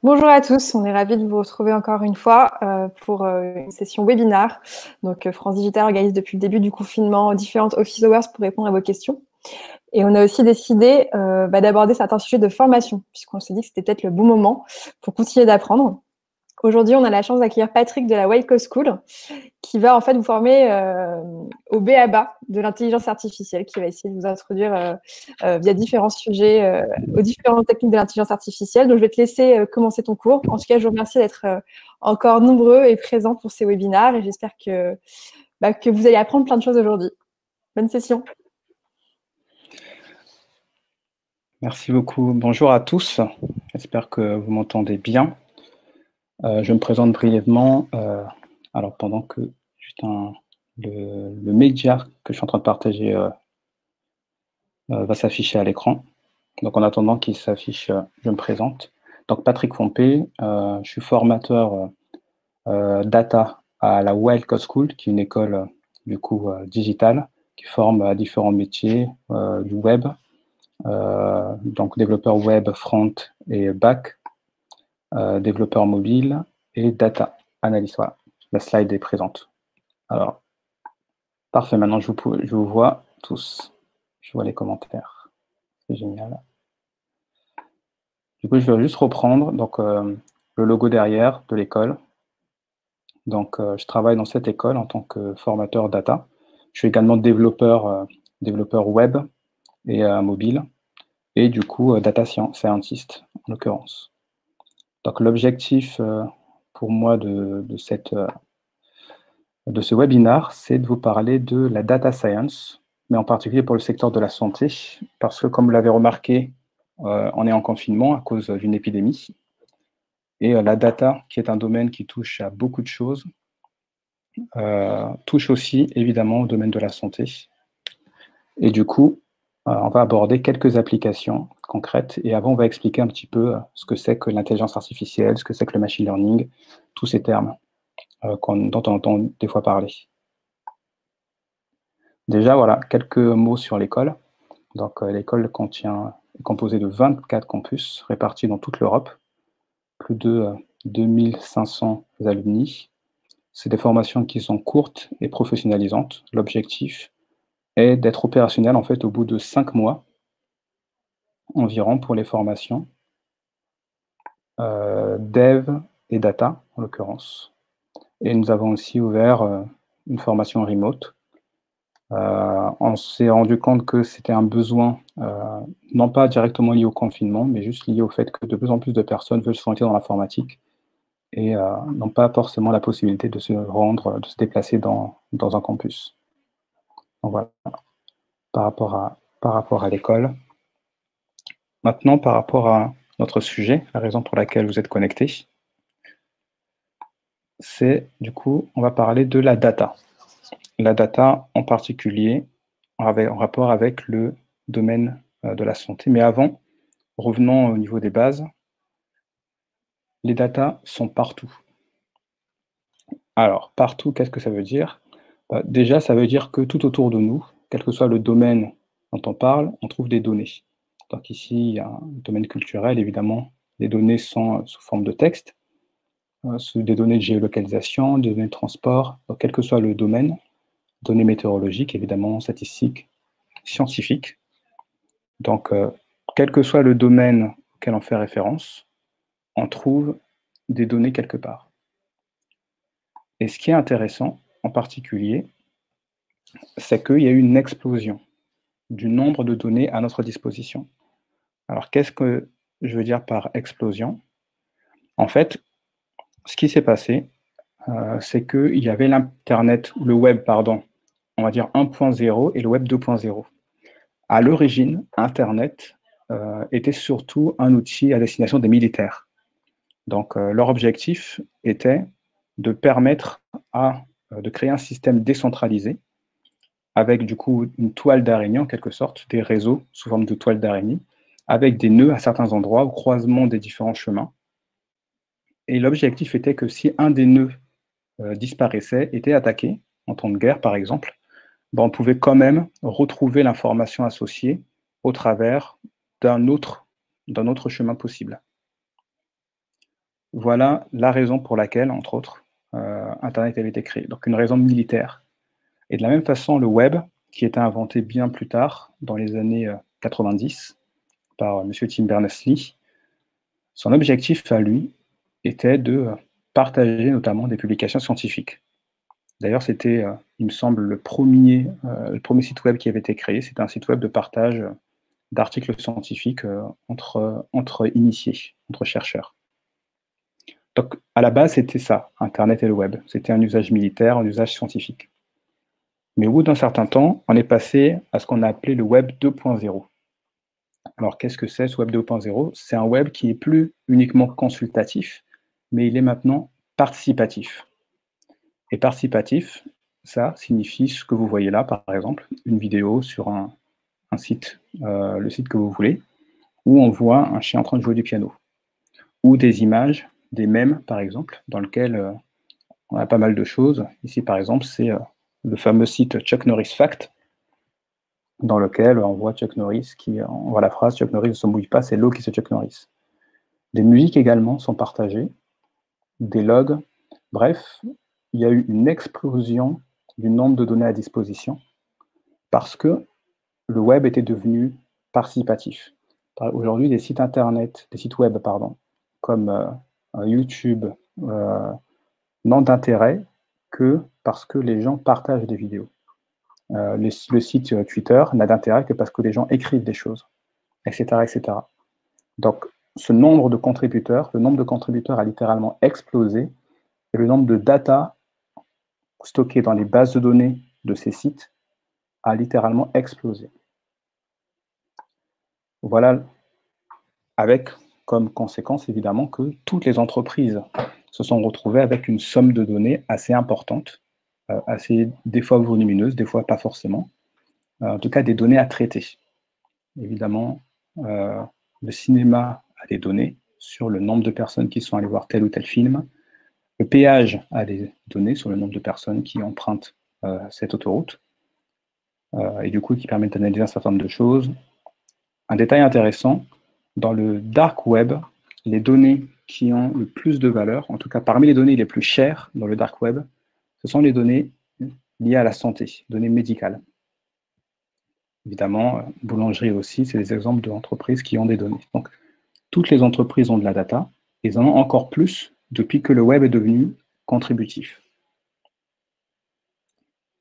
Bonjour à tous, on est ravis de vous retrouver encore une fois pour une session webinar. Donc France Digital organise depuis le début du confinement différentes office hours pour répondre à vos questions. Et on a aussi décidé d'aborder certains sujets de formation, puisqu'on s'est dit que c'était peut-être le bon moment pour continuer d'apprendre. Aujourd'hui, on a la chance d'accueillir Patrick de la Wild Coast School, qui va en fait vous former au b.a.-ba de l'intelligence artificielle, qui va essayer de vous introduire via différents sujets aux différentes techniques de l'intelligence artificielle. Donc, je vais te laisser commencer ton cours. En tout cas, je vous remercie d'être encore nombreux et présents pour ces webinaires et j'espère que vous allez apprendre plein de choses aujourd'hui. Bonne session. Merci beaucoup. Bonjour à tous. J'espère que vous m'entendez bien. Je me présente brièvement. Alors, pendant que le média que je suis en train de partager va s'afficher à l'écran. Donc, en attendant qu'il s'affiche, je me présente. Donc, Patrick Fompé, je suis formateur data à la Wild Coast School, qui est une école digitale qui forme à différents métiers du web. Donc développeur web, front et back, développeur mobile et data analyst. Voilà, la slide est présente. Alors, parfait, maintenant je vous vois tous. Je vois les commentaires. C'est génial. Du coup, je vais juste reprendre donc, le logo derrière de l'école. Donc, je travaille dans cette école en tant que formateur data. Je suis également développeur web et mobile. Et du coup, data scientist, en l'occurrence. Donc, l'objectif pour moi de ce webinaire, c'est de vous parler de la data science, mais en particulier pour le secteur de la santé, parce que, comme vous l'avez remarqué, on est en confinement à cause d'une épidémie. Et la data, qui est un domaine qui touche à beaucoup de choses, touche aussi, évidemment, au domaine de la santé. Et du coup, on va aborder quelques applications concrètes et avant, on va expliquer un petit peu ce que c'est que l'intelligence artificielle, ce que c'est que le machine learning, tous ces termes dont on entend des fois parler. Déjà, voilà, quelques mots sur l'école. Donc, l'école est composée de 24 campus répartis dans toute l'Europe, plus de 2500 alumni. C'est des formations qui sont courtes et professionnalisantes. L'objectif est d'être opérationnel en fait au bout de 5 mois environ pour les formations dev et data en l'occurrence. Et nous avons aussi ouvert une formation remote. On s'est rendu compte que c'était un besoin non pas directement lié au confinement, mais juste lié au fait que de plus en plus de personnes veulent se orienter dans l'informatique et n'ont pas forcément la possibilité de se rendre, de se déplacer dans un campus. Donc voilà, par rapport à l'école. Maintenant, par rapport à notre sujet, la raison pour laquelle vous êtes connectés, c'est du coup, on va parler de la data. La data en particulier en rapport avec le domaine de la santé. Mais avant, revenons au niveau des bases. Les datas sont partout. Alors, partout, qu'est-ce que ça veut dire? Déjà, ça veut dire que tout autour de nous, quel que soit le domaine dont on parle, on trouve des données. Donc ici, il y a un domaine culturel, évidemment, les données sont sous forme de texte, des données de géolocalisation, des données de transport, donc quel que soit le domaine, données météorologiques, évidemment, statistiques, scientifiques. Donc, quel que soit le domaine auquel on fait référence, on trouve des données quelque part. Et ce qui est intéressant, en particulier, c'est qu'il y a eu une explosion du nombre de données à notre disposition. Alors, qu'est-ce que je veux dire par explosion? En fait, ce qui s'est passé, c'est qu'il y avait l'Internet, le web, pardon, on va dire 1.0 et le web 2.0. À l'origine, Internet était surtout un outil à destination des militaires. Donc, leur objectif était de permettre de créer un système décentralisé avec du coup une toile d'araignée en quelque sorte, des réseaux sous forme de toile d'araignée, avec des nœuds à certains endroits, au croisement des différents chemins. Et l'objectif était que si un des nœuds disparaissait, était attaqué, en temps de guerre par exemple, on pouvait quand même retrouver l'information associée au travers d'un autre chemin possible. Voilà la raison pour laquelle, entre autres, Internet avait été créé, donc une raison militaire. Et de la même façon, le web, qui était inventé bien plus tard, dans les années 90, par M. Tim Berners-Lee, son objectif à lui était de partager notamment des publications scientifiques. D'ailleurs, c'était, il me semble, le premier site web qui avait été créé. C'était un site web de partage d'articles scientifiques entre initiés, entre chercheurs. Donc, à la base, c'était ça, Internet et le web. C'était un usage militaire, un usage scientifique. Mais au bout d'un certain temps, on est passé à ce qu'on a appelé le web 2.0. Alors, qu'est-ce que c'est ce web 2.0? C'est un web qui est plus uniquement consultatif, mais il est maintenant participatif. Et participatif, ça signifie ce que vous voyez là, par exemple, une vidéo sur un site, le site que vous voulez, où on voit un chien en train de jouer du piano, ou des images, des mèmes, par exemple, dans lequel on a pas mal de choses. Ici, par exemple, c'est le fameux site Chuck Norris Fact, dans lequel on voit Chuck Norris on voit la phrase « Chuck Norris ne se mouille pas, c'est l'eau qui se Chuck Norris ». Des musiques également sont partagées, des logs. Bref, il y a eu une explosion du nombre de données à disposition parce que le web était devenu participatif. Aujourd'hui, des sites web, comme YouTube, n'ont d'intérêt que parce que les gens partagent des vidéos. Le site Twitter n'a d'intérêt que parce que les gens écrivent des choses, etc., etc. Donc, le nombre de contributeurs a littéralement explosé et le nombre de data stockées dans les bases de données de ces sites a littéralement explosé. Voilà, avec comme conséquence évidemment que toutes les entreprises se sont retrouvées avec une somme de données assez importante, assez des fois volumineuse, des fois pas forcément, en tout cas des données à traiter. Évidemment, le cinéma a des données sur le nombre de personnes qui sont allées voir tel ou tel film. Le péage a des données sur le nombre de personnes qui empruntent cette autoroute, et du coup qui permettent d'analyser un certain nombre de choses. Un détail intéressant, dans le dark web, les données qui ont le plus de valeur, en tout cas parmi les données les plus chères dans le dark web, ce sont les données liées à la santé, données médicales. Évidemment, boulangerie aussi, c'est des exemples d'entreprises qui ont des données. Donc, toutes les entreprises ont de la data, et elles en ont encore plus depuis que le web est devenu contributif.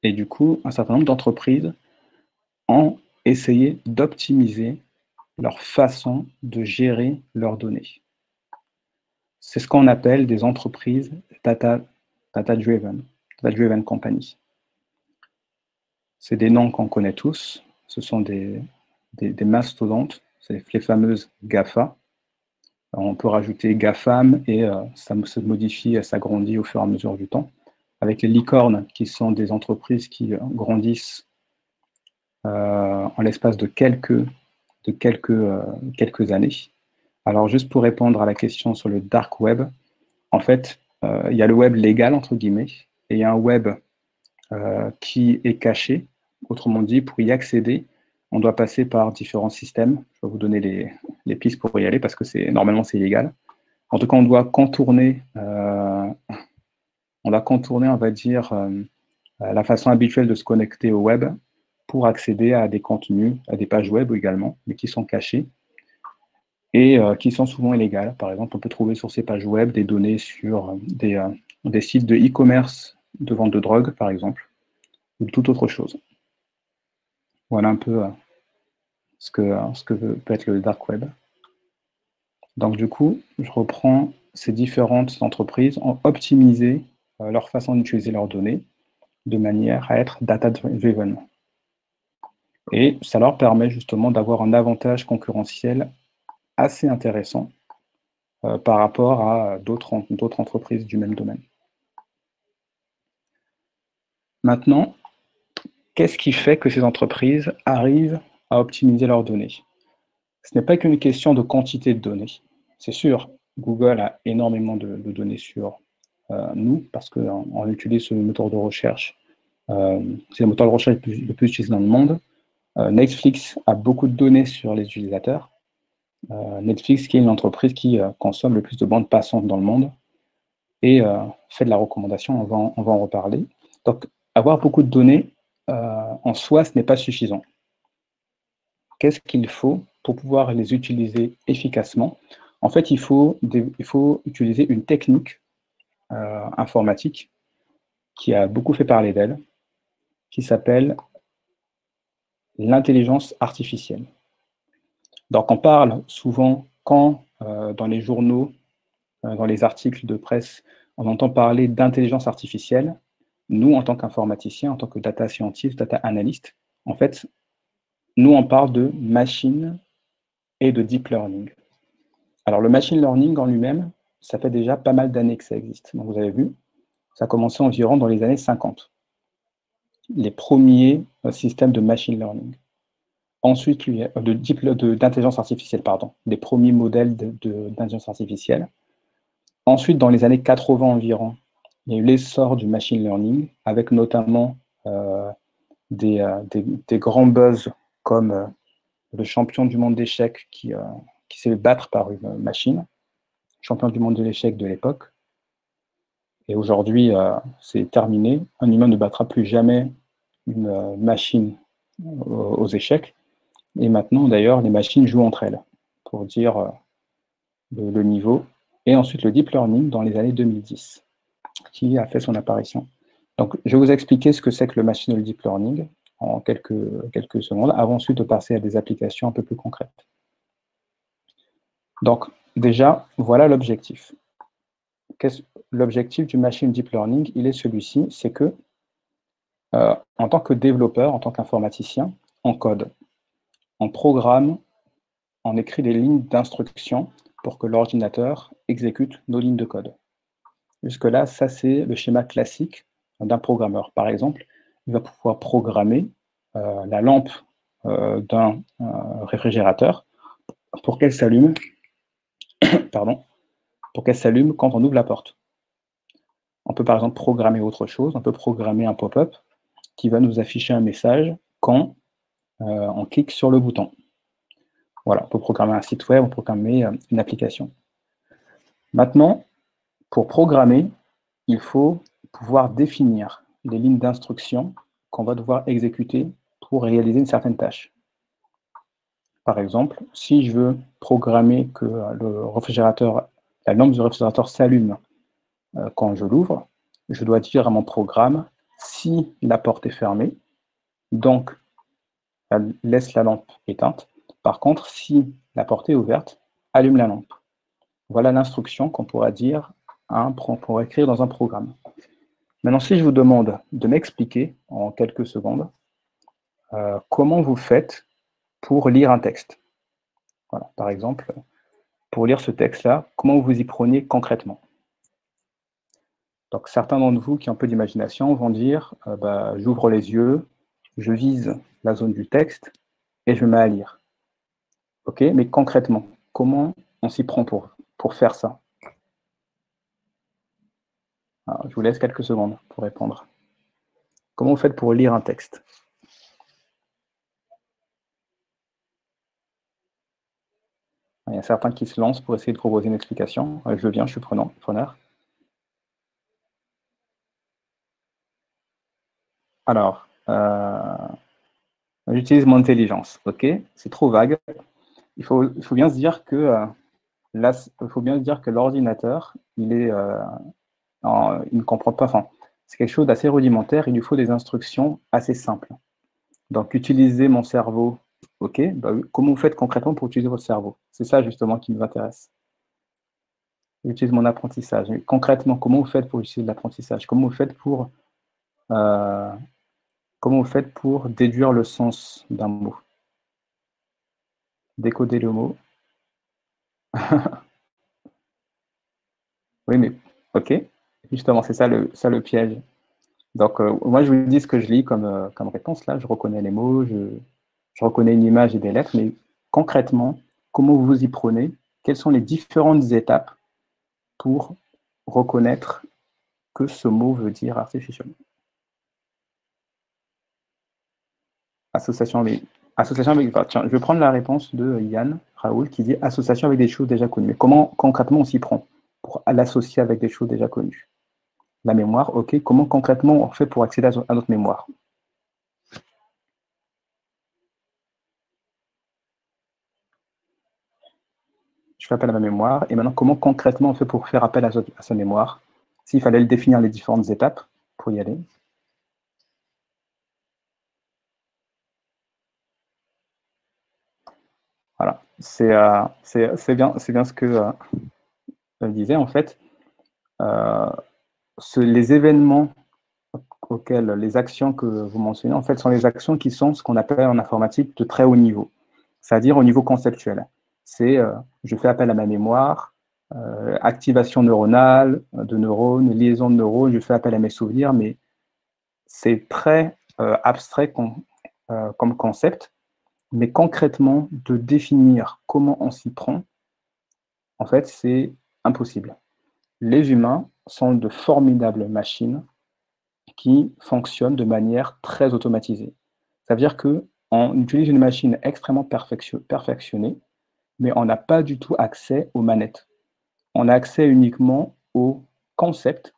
Et du coup, un certain nombre d'entreprises ont essayé d'optimiser leur façon de gérer leurs données. C'est ce qu'on appelle des entreprises data-driven companies. C'est des noms qu'on connaît tous. Ce sont des mastodontes, c'est les fameuses GAFA. Alors, on peut rajouter GAFAM et ça se modifie, ça grandit au fur et à mesure du temps. Avec les licornes, qui sont des entreprises qui grandissent en l'espace de quelques années. Alors, juste pour répondre à la question sur le dark web, en fait, il y a le web légal, entre guillemets, et il y a un web qui est caché. Autrement dit, pour y accéder, on doit passer par différents systèmes. Je vais vous donner les pistes pour y aller, parce que normalement, c'est illégal. En tout cas, on doit contourner, on va dire, la façon habituelle de se connecter au web pour accéder à des contenus, à des pages web également, mais qui sont cachés et qui sont souvent illégales. Par exemple, on peut trouver sur ces pages web des données sur des sites de e-commerce de vente de drogue, par exemple, ou toute autre chose. Voilà un peu ce que peut être le dark web. Donc du coup, je reprends, ces différentes entreprises ont optimisé leur façon d'utiliser leurs données de manière à être data-driven. Et ça leur permet justement d'avoir un avantage concurrentiel assez intéressant par rapport à d'autres entreprises du même domaine. Maintenant, qu'est-ce qui fait que ces entreprises arrivent à optimiser leurs données? Ce n'est pas qu'une question de quantité de données. C'est sûr, Google a énormément de données sur nous, parce qu'on utilise ce moteur de recherche. C'est le moteur de recherche le plus utilisé dans le monde. Netflix a beaucoup de données sur les utilisateurs. Netflix, qui est une entreprise qui consomme le plus de bandes passantes dans le monde et fait de la recommandation, on va en reparler. Donc, avoir beaucoup de données, en soi, ce n'est pas suffisant. Qu'est-ce qu'il faut pour pouvoir les utiliser efficacement? En fait, il faut utiliser une technique informatique qui a beaucoup fait parler d'elle, qui s'appelle l'intelligence artificielle. Donc, on parle souvent, quand dans les journaux, dans les articles de presse, on entend parler d'intelligence artificielle. Nous, en tant qu'informaticiens, en tant que data scientist, data analyst, en fait, nous, on parle de machine et de deep learning. Alors, le machine learning en lui-même, ça fait déjà pas mal d'années que ça existe. Donc, vous avez vu, ça a commencé environ dans les années 50. Les premiers systèmes de machine learning. Ensuite, d'intelligence artificielle, pardon, les premiers modèles d'intelligence artificielle. Ensuite, dans les années 80 environ, il y a eu l'essor du machine learning, avec notamment des grands buzz comme le champion du monde d'échecs qui s'est fait battre par une machine, champion du monde de l'échec de l'époque. Et aujourd'hui, c'est terminé. Un humain ne battra plus jamais une machine aux échecs. Et maintenant, d'ailleurs, les machines jouent entre elles, pour dire le niveau. Et ensuite, le deep learning dans les années 2010, qui a fait son apparition. Donc, je vais vous expliquer ce que c'est que le machine learning, deep learning en quelques secondes, avant ensuite de passer à des applications un peu plus concrètes. Donc, déjà, voilà l'objectif. L'objectif du machine deep learning, il est celui-ci, c'est que, en tant que développeur, en tant qu'informaticien, on code, on programme, on écrit des lignes d'instruction pour que l'ordinateur exécute nos lignes de code. Jusque-là, ça c'est le schéma classique d'un programmeur. Par exemple, il va pouvoir programmer la lampe d'un réfrigérateur pour qu'elle s'allume pardon, pour qu'elle s'allume quand on ouvre la porte. On peut par exemple programmer autre chose, on peut programmer un pop-up qui va nous afficher un message quand on clique sur le bouton. Voilà, on peut programmer un site web, on peut programmer une application. Maintenant, pour programmer, il faut pouvoir définir les lignes d'instruction qu'on va devoir exécuter pour réaliser une certaine tâche. Par exemple, si je veux programmer que la lampe du réfrigérateur s'allume quand je l'ouvre, je dois dire à mon programme si la porte est fermée, donc laisse la lampe éteinte. Par contre, si la porte est ouverte, allume la lampe. Voilà l'instruction qu'on pourra dire, pour écrire dans un programme. Maintenant, si je vous demande de m'expliquer en quelques secondes comment vous faites pour lire un texte. Voilà, par exemple, pour lire ce texte-là, comment vous y preniez concrètement? Donc, certains d'entre vous qui ont un peu d'imagination vont dire j'ouvre les yeux, je vise la zone du texte et je me mets à lire. OK, mais concrètement, comment on s'y prend pour faire ça? Alors, je vous laisse quelques secondes pour répondre. Comment vous faites pour lire un texte? Il y a certains qui se lancent pour essayer de proposer une explication. Je veux bien, je suis preneur. Alors, j'utilise mon intelligence, ok? C'est trop vague. Il faut bien se dire que l'ordinateur, il ne comprend pas. Enfin, c'est quelque chose d'assez rudimentaire. Il lui faut des instructions assez simples. Donc, utiliser mon cerveau, ok? Comment vous faites concrètement pour utiliser votre cerveau? C'est ça justement qui nous intéresse. J'utilise mon apprentissage. Mais concrètement, comment vous faites pour utiliser l'apprentissage? Comment vous faites pour déduire le sens d'un mot? Décoder le mot. Oui, mais ok. Justement, c'est ça le piège. Donc, moi, je vous dis ce que je lis comme réponse. Là, je reconnais les mots, je reconnais une image et des lettres, mais concrètement, comment vous vous y prenez? Quelles sont les différentes étapes pour reconnaître que ce mot veut dire artificial? Association avec... Tiens, je vais prendre la réponse de Yann Raoul, qui dit association avec des choses déjà connues. Mais comment concrètement on s'y prend pour l'associer avec des choses déjà connues? La mémoire, ok. Comment concrètement on fait pour accéder à notre mémoire? Je fais appel à ma mémoire. Et maintenant, comment concrètement on fait pour faire appel à sa mémoire? S'il fallait définir les différentes étapes pour y aller. Voilà. C'est bien ce que je disais, en fait. Les événements auxquels les actions que vous mentionnez, en fait, sont les actions qui sont ce qu'on appelle en informatique de très haut niveau, c'est-à-dire au niveau conceptuel. C'est je fais appel à ma mémoire, activation neuronale de neurones, liaison de neurones, je fais appel à mes souvenirs, mais c'est très abstrait comme concept, mais concrètement, de définir comment on s'y prend, en fait, c'est impossible. Les humains sont de formidables machines qui fonctionnent de manière très automatisée. Ça veut dire qu'on utilise une machine extrêmement perfectionnée, mais on n'a pas du tout accès aux manettes. On a accès uniquement aux concepts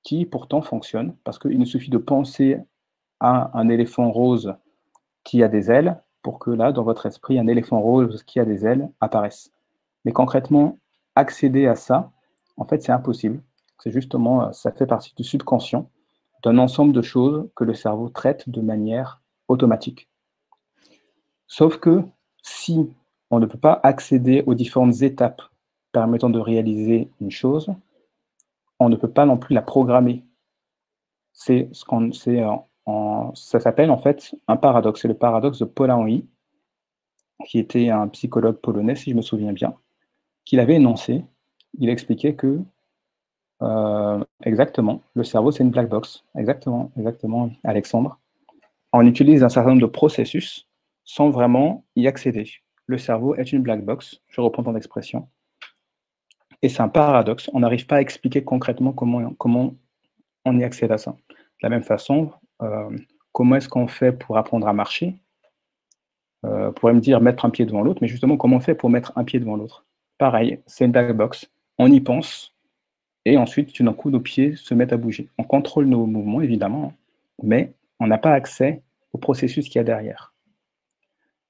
qui pourtant fonctionnent, parce qu'il nous suffit de penser à un éléphant rose qui a des ailes, pour que là, dans votre esprit, un éléphant rose qui a des ailes apparaisse. Mais concrètement, accéder à ça, en fait, c'est impossible. C'est justement, ça fait partie du subconscient, d'un ensemble de choses que le cerveau traite de manière automatique. Sauf que si on ne peut pas accéder aux différentes étapes permettant de réaliser une chose, on ne peut pas non plus la programmer. Ça s'appelle en fait un paradoxe. C'est le paradoxe de Paul-Henri, qui était un psychologue polonais, si je me souviens bien, qu'il avait énoncé. Il expliquait que exactement, le cerveau c'est une black box. Exactement, Alexandre. On utilise un certain nombre de processus sans vraiment y accéder. Le cerveau est une black box, je reprends ton expression, et c'est un paradoxe. On n'arrive pas à expliquer concrètement comment on y accède à ça. De la même façon, comment est-ce qu'on fait pour apprendre à marcher? On pourrait me dire mettre un pied devant l'autre, mais justement, comment on fait pour mettre un pied devant l'autre? Pareil, c'est une black box. On y pense, et ensuite, tout d'un coup, nos pieds se mettent à bouger. On contrôle nos mouvements, évidemment, mais on n'a pas accès au processus qu'il y a derrière.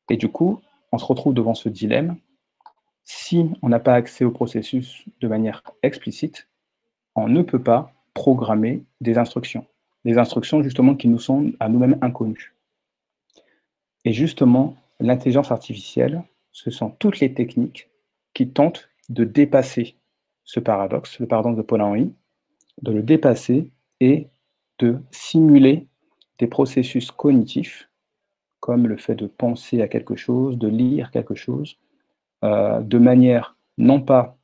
Et du coup, on se retrouve devant ce dilemme. Si on n'a pas accès au processus de manière explicite, on ne peut pas programmer des instructions. Des instructions, justement, qui nous sont à nous-mêmes inconnues. Et justement, l'intelligence artificielle, ce sont toutes les techniques qui tentent de dépasser ce paradoxe, le paradoxe de Paul-Henri, de le dépasser et de simuler des processus cognitifs, comme le fait de penser à quelque chose, de lire quelque chose, de manière non pas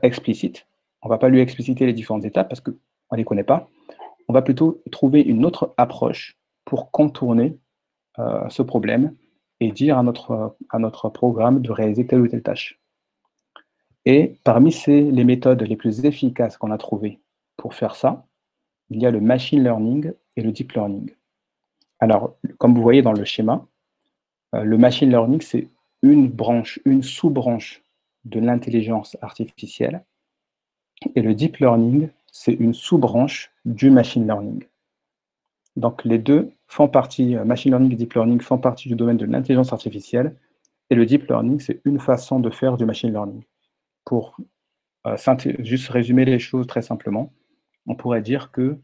explicite. On ne va pas lui expliciter les différentes étapes parce qu'on ne les connaît pas. On va plutôt trouver une autre approche pour contourner ce problème et dire à notre programme de réaliser telle ou telle tâche. Et parmi les méthodes les plus efficaces qu'on a trouvées pour faire ça, il y a le machine learning et le deep learning. Alors, comme vous voyez dans le schéma, le machine learning, c'est une sous-branche de l'intelligence artificielle, et le deep learning, c'est une sous-branche du machine learning. Donc, les deux font partie, machine learning et deep learning font partie du domaine de l'intelligence artificielle, et le deep learning, c'est une façon de faire du machine learning. Pour juste résumer les choses très simplement, on pourrait dire que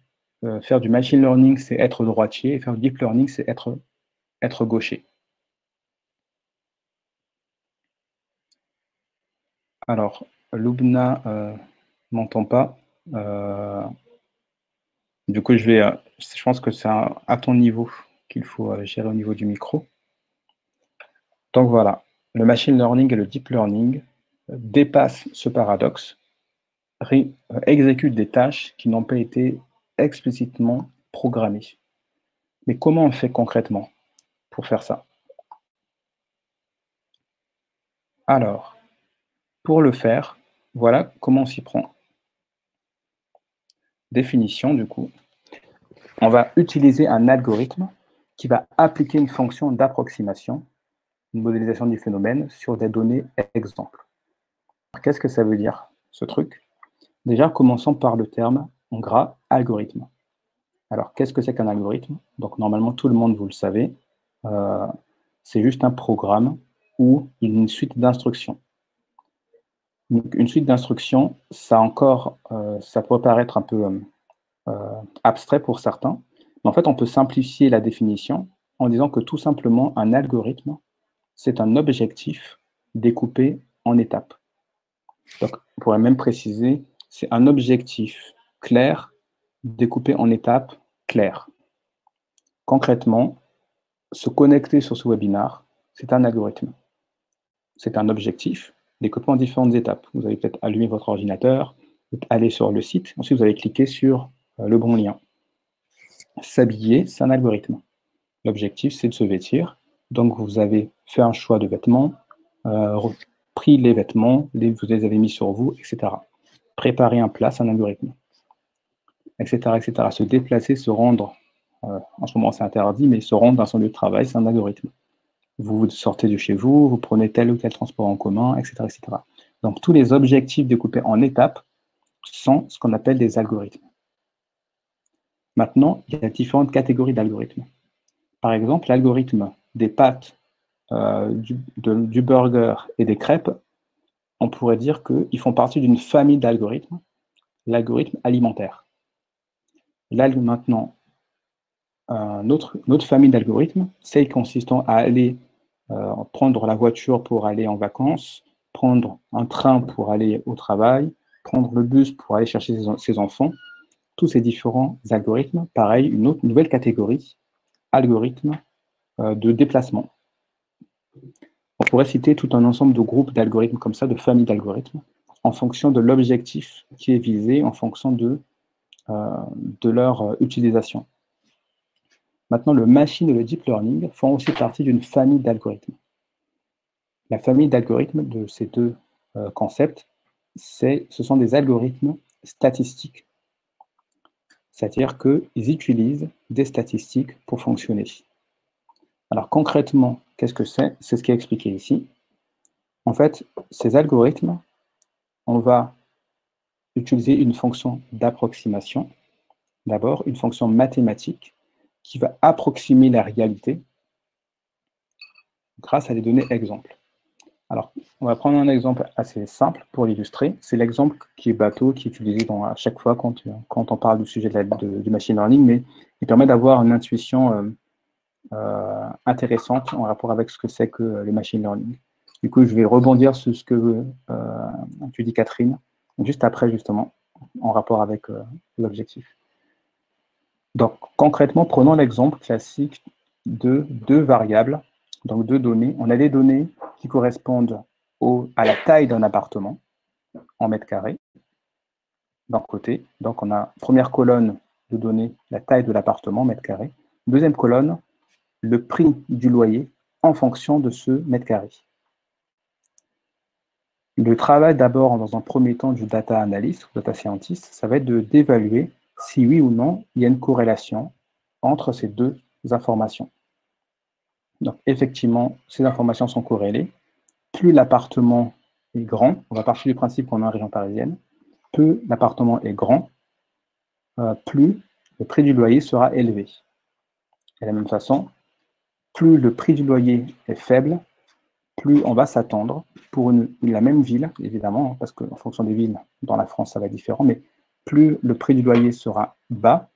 faire du machine learning, c'est être droitier, et faire du deep learning, c'est être gaucher. Alors, Lubna m'entend pas. Du coup, je pense que c'est à ton niveau qu'il faut gérer au niveau du micro. Donc voilà, le machine learning et le deep learning dépassent ce paradoxe, exécutent des tâches qui n'ont pas été explicitement programmées. Mais comment on fait concrètement pour faire ça? Alors, pour le faire, voilà comment on s'y prend. Définition, du coup. On va utiliser un algorithme qui va appliquer une fonction d'approximation une modélisation du phénomène sur des données exemples. Qu'est-ce que ça veut dire, ce truc? Déjà, commençons par le terme en gras, algorithme. Alors, qu'est-ce que c'est qu'un algorithme? Donc, normalement, tout le monde, vous le savez, c'est juste un programme ou une suite d'instructions. Une suite d'instructions, ça encore, ça peut paraître un peu abstrait pour certains, mais en fait, on peut simplifier la définition en disant que tout simplement, un algorithme, c'est un objectif découpé en étapes. Donc, on pourrait même préciser, c'est un objectif clair découpé en étapes claires. Concrètement, se connecter sur ce webinaire, c'est un algorithme. C'est un objectif découpé en différentes étapes. Vous allez peut-être allumer votre ordinateur, aller sur le site, ensuite vous allez cliquer sur le bon lien. S'habiller, c'est un algorithme. L'objectif, c'est de se vêtir. Donc, vous avez fait un choix de vêtements, pris les vêtements, vous les avez mis sur vous, etc. Préparer un plat, c'est un algorithme, etc., etc. Se déplacer, se rendre, en ce moment c'est interdit, mais se rendre dans son lieu de travail, c'est un algorithme. Vous sortez de chez vous, vous prenez tel ou tel transport en commun, etc., etc. Donc, tous les objectifs découpés en étapes sont ce qu'on appelle des algorithmes. Maintenant, il y a différentes catégories d'algorithmes. Par exemple, l'algorithme des pâtes, du burger et des crêpes, on pourrait dire qu'ils font partie d'une famille d'algorithmes, l'algorithme alimentaire. Là, maintenant, une autre famille d'algorithmes, celle consistant à aller prendre la voiture pour aller en vacances, prendre un train pour aller au travail, prendre le bus pour aller chercher ses enfants. Tous ces différents algorithmes, pareil, une nouvelle catégorie, algorithme de déplacement. On pourrait citer tout un ensemble de groupes d'algorithmes comme ça, de familles d'algorithmes, en fonction de l'objectif qui est visé, en fonction de leur utilisation. Maintenant, le machine et le deep learning font aussi partie d'une famille d'algorithmes. La famille d'algorithmes de ces deux concepts, ce sont des algorithmes statistiques. C'est-à-dire qu'ils utilisent des statistiques pour fonctionner. Alors concrètement, qu'est-ce que c'est? C'est ce qui est expliqué ici. En fait, ces algorithmes, on va utiliser une fonction d'approximation, d'abord une fonction mathématique qui va approximer la réalité grâce à des données exemples. Alors, on va prendre un exemple assez simple pour l'illustrer. C'est l'exemple qui est bateau, qui est utilisé à chaque fois quand on parle du sujet du machine learning, mais il permet d'avoir une intuition intéressante en rapport avec ce que c'est que le machine learning. Du coup, je vais rebondir sur ce que tu dis, Catherine, juste après, justement, en rapport avec l'objectif. Donc, concrètement, prenons l'exemple classique de deux variables, donc deux données. On a des données qui correspondent à la taille d'un appartement en mètres carrés, d'un côté. Donc, on a première colonne de données, la taille de l'appartement en mètres carrés. Deuxième colonne, le prix du loyer en fonction de ce mètre carré. Le travail d'abord, dans un premier temps, du data analyst ou data scientist, ça va être d'évaluer si oui ou non il y a une corrélation entre ces deux informations. Donc effectivement, ces informations sont corrélées. Plus l'appartement est grand, on va partir du principe qu'on est en région parisienne, plus l'appartement est grand, plus le prix du loyer sera élevé. De la même façon, plus le prix du loyer est faible, plus on va s'attendre pour la même ville, évidemment, parce qu'en fonction des villes, dans la France, ça va être différent, mais plus le prix du loyer sera bas,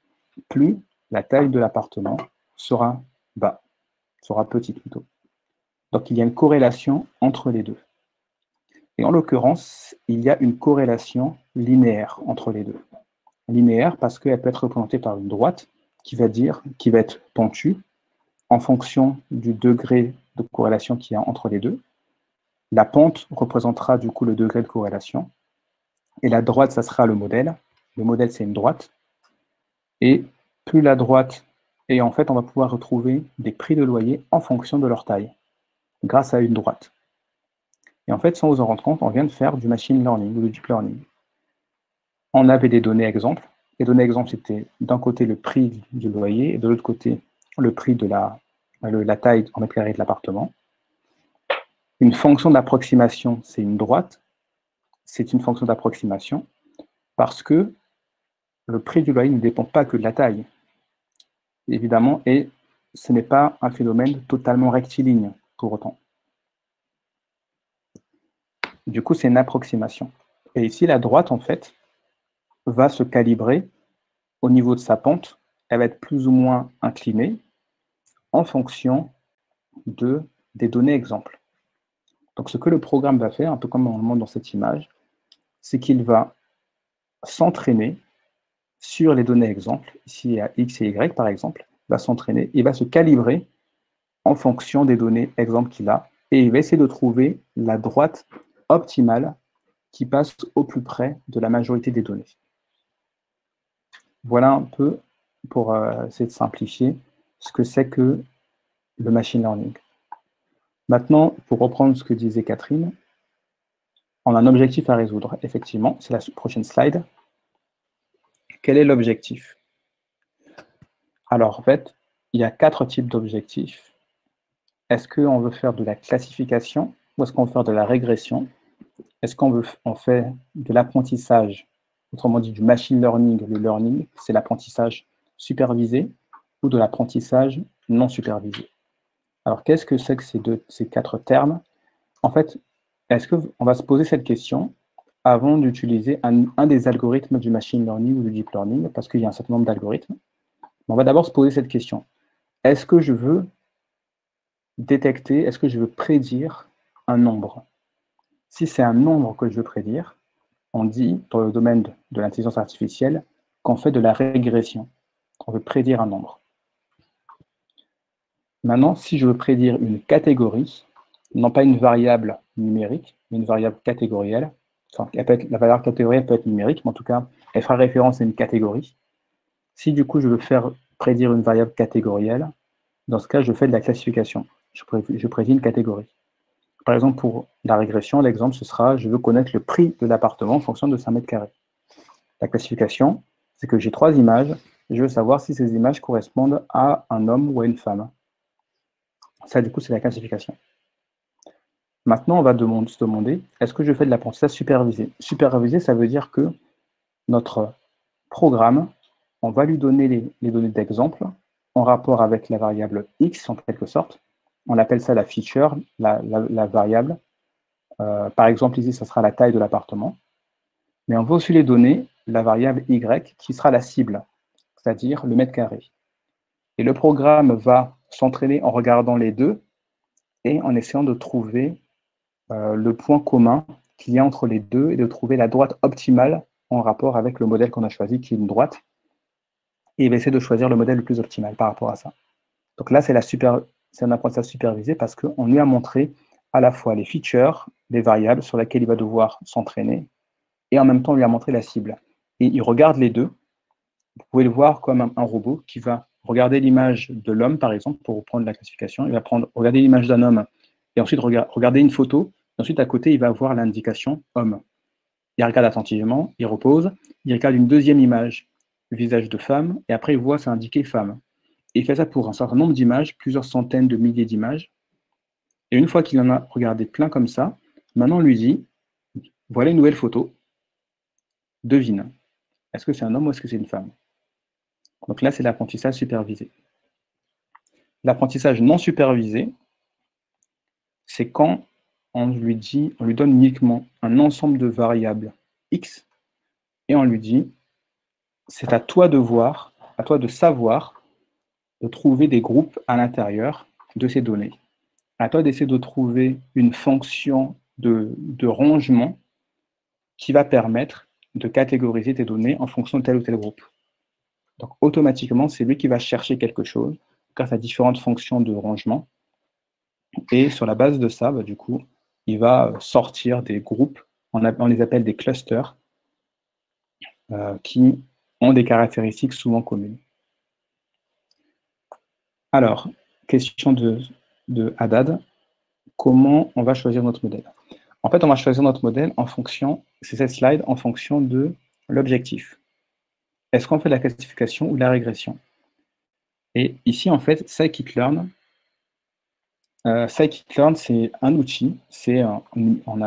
plus la taille de l'appartement sera petite plutôt. Donc, il y a une corrélation entre les deux. Et en l'occurrence, il y a une corrélation linéaire entre les deux. Linéaire parce qu'elle peut être représentée par une droite qui va être pentue en fonction du degré de corrélation qu'il y a entre les deux. La pente représentera du coup le degré de corrélation. Et la droite, ça sera le modèle. Le modèle, c'est une droite. Et plus la droite, et en fait, on va pouvoir retrouver des prix de loyer en fonction de leur taille, grâce à une droite. Et en fait, sans vous en rendre compte, on vient de faire du machine learning ou du deep learning. On avait des données exemples. Les données exemples, c'était d'un côté le prix du loyer et de l'autre côté le prix de la taille en mètre carré de l'appartement. Une fonction d'approximation, c'est une droite. C'est une fonction d'approximation parce que le prix du loyer ne dépend pas que de la taille, évidemment, et ce n'est pas un phénomène totalement rectiligne pour autant. Du coup, c'est une approximation. Et ici, la droite, en fait, va se calibrer au niveau de sa pente. Elle va être plus ou moins inclinée en fonction des données exemples. Donc, ce que le programme va faire, un peu comme on le montre dans cette image, c'est qu'il va s'entraîner sur les données exemples. Ici, il y a X et Y, par exemple. Il va s'entraîner, il va se calibrer en fonction des données exemples qu'il a, et il va essayer de trouver la droite optimale qui passe au plus près de la majorité des données. Voilà un peu, pour essayer de simplifier, ce que c'est que le machine learning. Maintenant, pour reprendre ce que disait Catherine, on a un objectif à résoudre. Effectivement, c'est la prochaine slide. Quel est l'objectif? Alors, en fait, il y a 4 types d'objectifs. Est-ce qu'on veut faire de la classification ou est-ce qu'on veut faire de la régression? Est-ce qu'on fait de l'apprentissage, autrement dit du machine learning? Le learning, c'est l'apprentissage supervisé ou de l'apprentissage non supervisé. Alors, qu'est-ce que c'est que ces 4 termes? En fait, est-ce qu'on va se poser cette question avant d'utiliser un des algorithmes du machine learning ou du deep learning, parce qu'il y a un certain nombre d'algorithmes? On va d'abord se poser cette question. Est-ce que je veux détecter, est-ce que je veux prédire un nombre? Si c'est un nombre que je veux prédire, on dit, dans le domaine de l'intelligence artificielle, qu'on fait de la régression. On veut prédire un nombre. Maintenant, si je veux prédire une catégorie, non pas une variable numérique, mais une variable catégorielle, enfin, la variable catégorielle peut être numérique, mais en tout cas, elle fera référence à une catégorie. Si du coup, je veux faire prédire une variable catégorielle, dans ce cas, je fais de la classification. Je prédis une catégorie. Par exemple, pour la régression, l'exemple, ce sera, je veux connaître le prix de l'appartement en fonction de 5 mètres carrés. La classification, c'est que j'ai 3 images, et je veux savoir si ces images correspondent à un homme ou à une femme. Ça, du coup, c'est la classification. Maintenant, on va se demander, est-ce que je fais de l'apprentissage supervisé? Supervisé, ça veut dire que notre programme, on va lui donner les données d'exemple en rapport avec la variable X, en quelque sorte. On appelle ça la feature, la variable. Par exemple, ici, ça sera la taille de l'appartement. Mais on va aussi les donner la variable Y, qui sera la cible, c'est-à-dire le mètre carré. Et le programme va s'entraîner en regardant les deux et en essayant de trouver le point commun qu'il y a entre les deux et de trouver la droite optimale en rapport avec le modèle qu'on a choisi, qui est une droite. Et il va essayer de choisir le modèle le plus optimal par rapport à ça. Donc là, c'est un apprentissage supervisé parce qu'on lui a montré à la fois les features, les variables sur lesquelles il va devoir s'entraîner, et en même temps, on lui a montré la cible. Et il regarde les deux. Vous pouvez le voir comme un robot qui va regarder l'image de l'homme, par exemple, pour reprendre la classification. Il va regarder l'image d'un homme et ensuite regarder une photo. Et ensuite, à côté, il va voir l'indication homme. Il regarde attentivement, il repose, il regarde une deuxième image, le visage de femme, et après, il voit ça indiqué femme. Et il fait ça pour un certain nombre d'images, plusieurs centaines de milliers d'images. Et une fois qu'il en a regardé plein comme ça, maintenant, on lui dit, voilà une nouvelle photo, devine. Est-ce que c'est un homme ou est-ce que c'est une femme? Donc là, c'est l'apprentissage supervisé. L'apprentissage non supervisé, c'est quand on lui donne uniquement un ensemble de variables X et on lui dit, c'est à toi de voir, à toi de savoir, de trouver des groupes à l'intérieur de ces données. À toi d'essayer de trouver une fonction de rangement qui va permettre de catégoriser tes données en fonction de tel ou tel groupe. Donc automatiquement, c'est lui qui va chercher quelque chose grâce à différentes fonctions de rangement. Et sur la base de ça, du coup, il va sortir des groupes, on les appelle des clusters, qui ont des caractéristiques souvent communes. Alors, question de Haddad, comment on va choisir notre modèle? En fait, on va choisir notre modèle en fonction, c'est cette slide, en fonction de l'objectif. Est-ce qu'on fait de la classification ou de la régression? Et ici, en fait, scikit-learn Scikit-learn, c'est un outil, on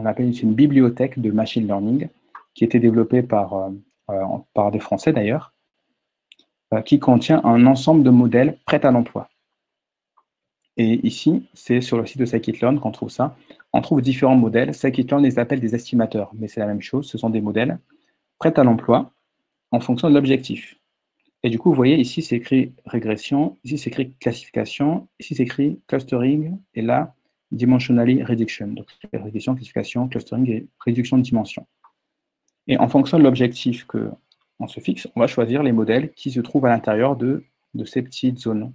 appelle c'est une bibliothèque de machine learning qui a été développée par des Français d'ailleurs, qui contient un ensemble de modèles prêts à l'emploi. Et ici, c'est sur le site de Scikit-learn qu'on trouve ça. On trouve différents modèles. Scikit-learn les appelle des estimateurs, mais c'est la même chose. Ce sont des modèles prêts à l'emploi en fonction de l'objectif. Et du coup, vous voyez, ici, c'est écrit régression, ici, c'est écrit classification, ici, c'est écrit clustering, et là, dimensionally reduction. Donc, régression, classification, clustering et réduction de dimension. Et en fonction de l'objectif qu'on se fixe, on va choisir les modèles qui se trouvent à l'intérieur de ces petites zones.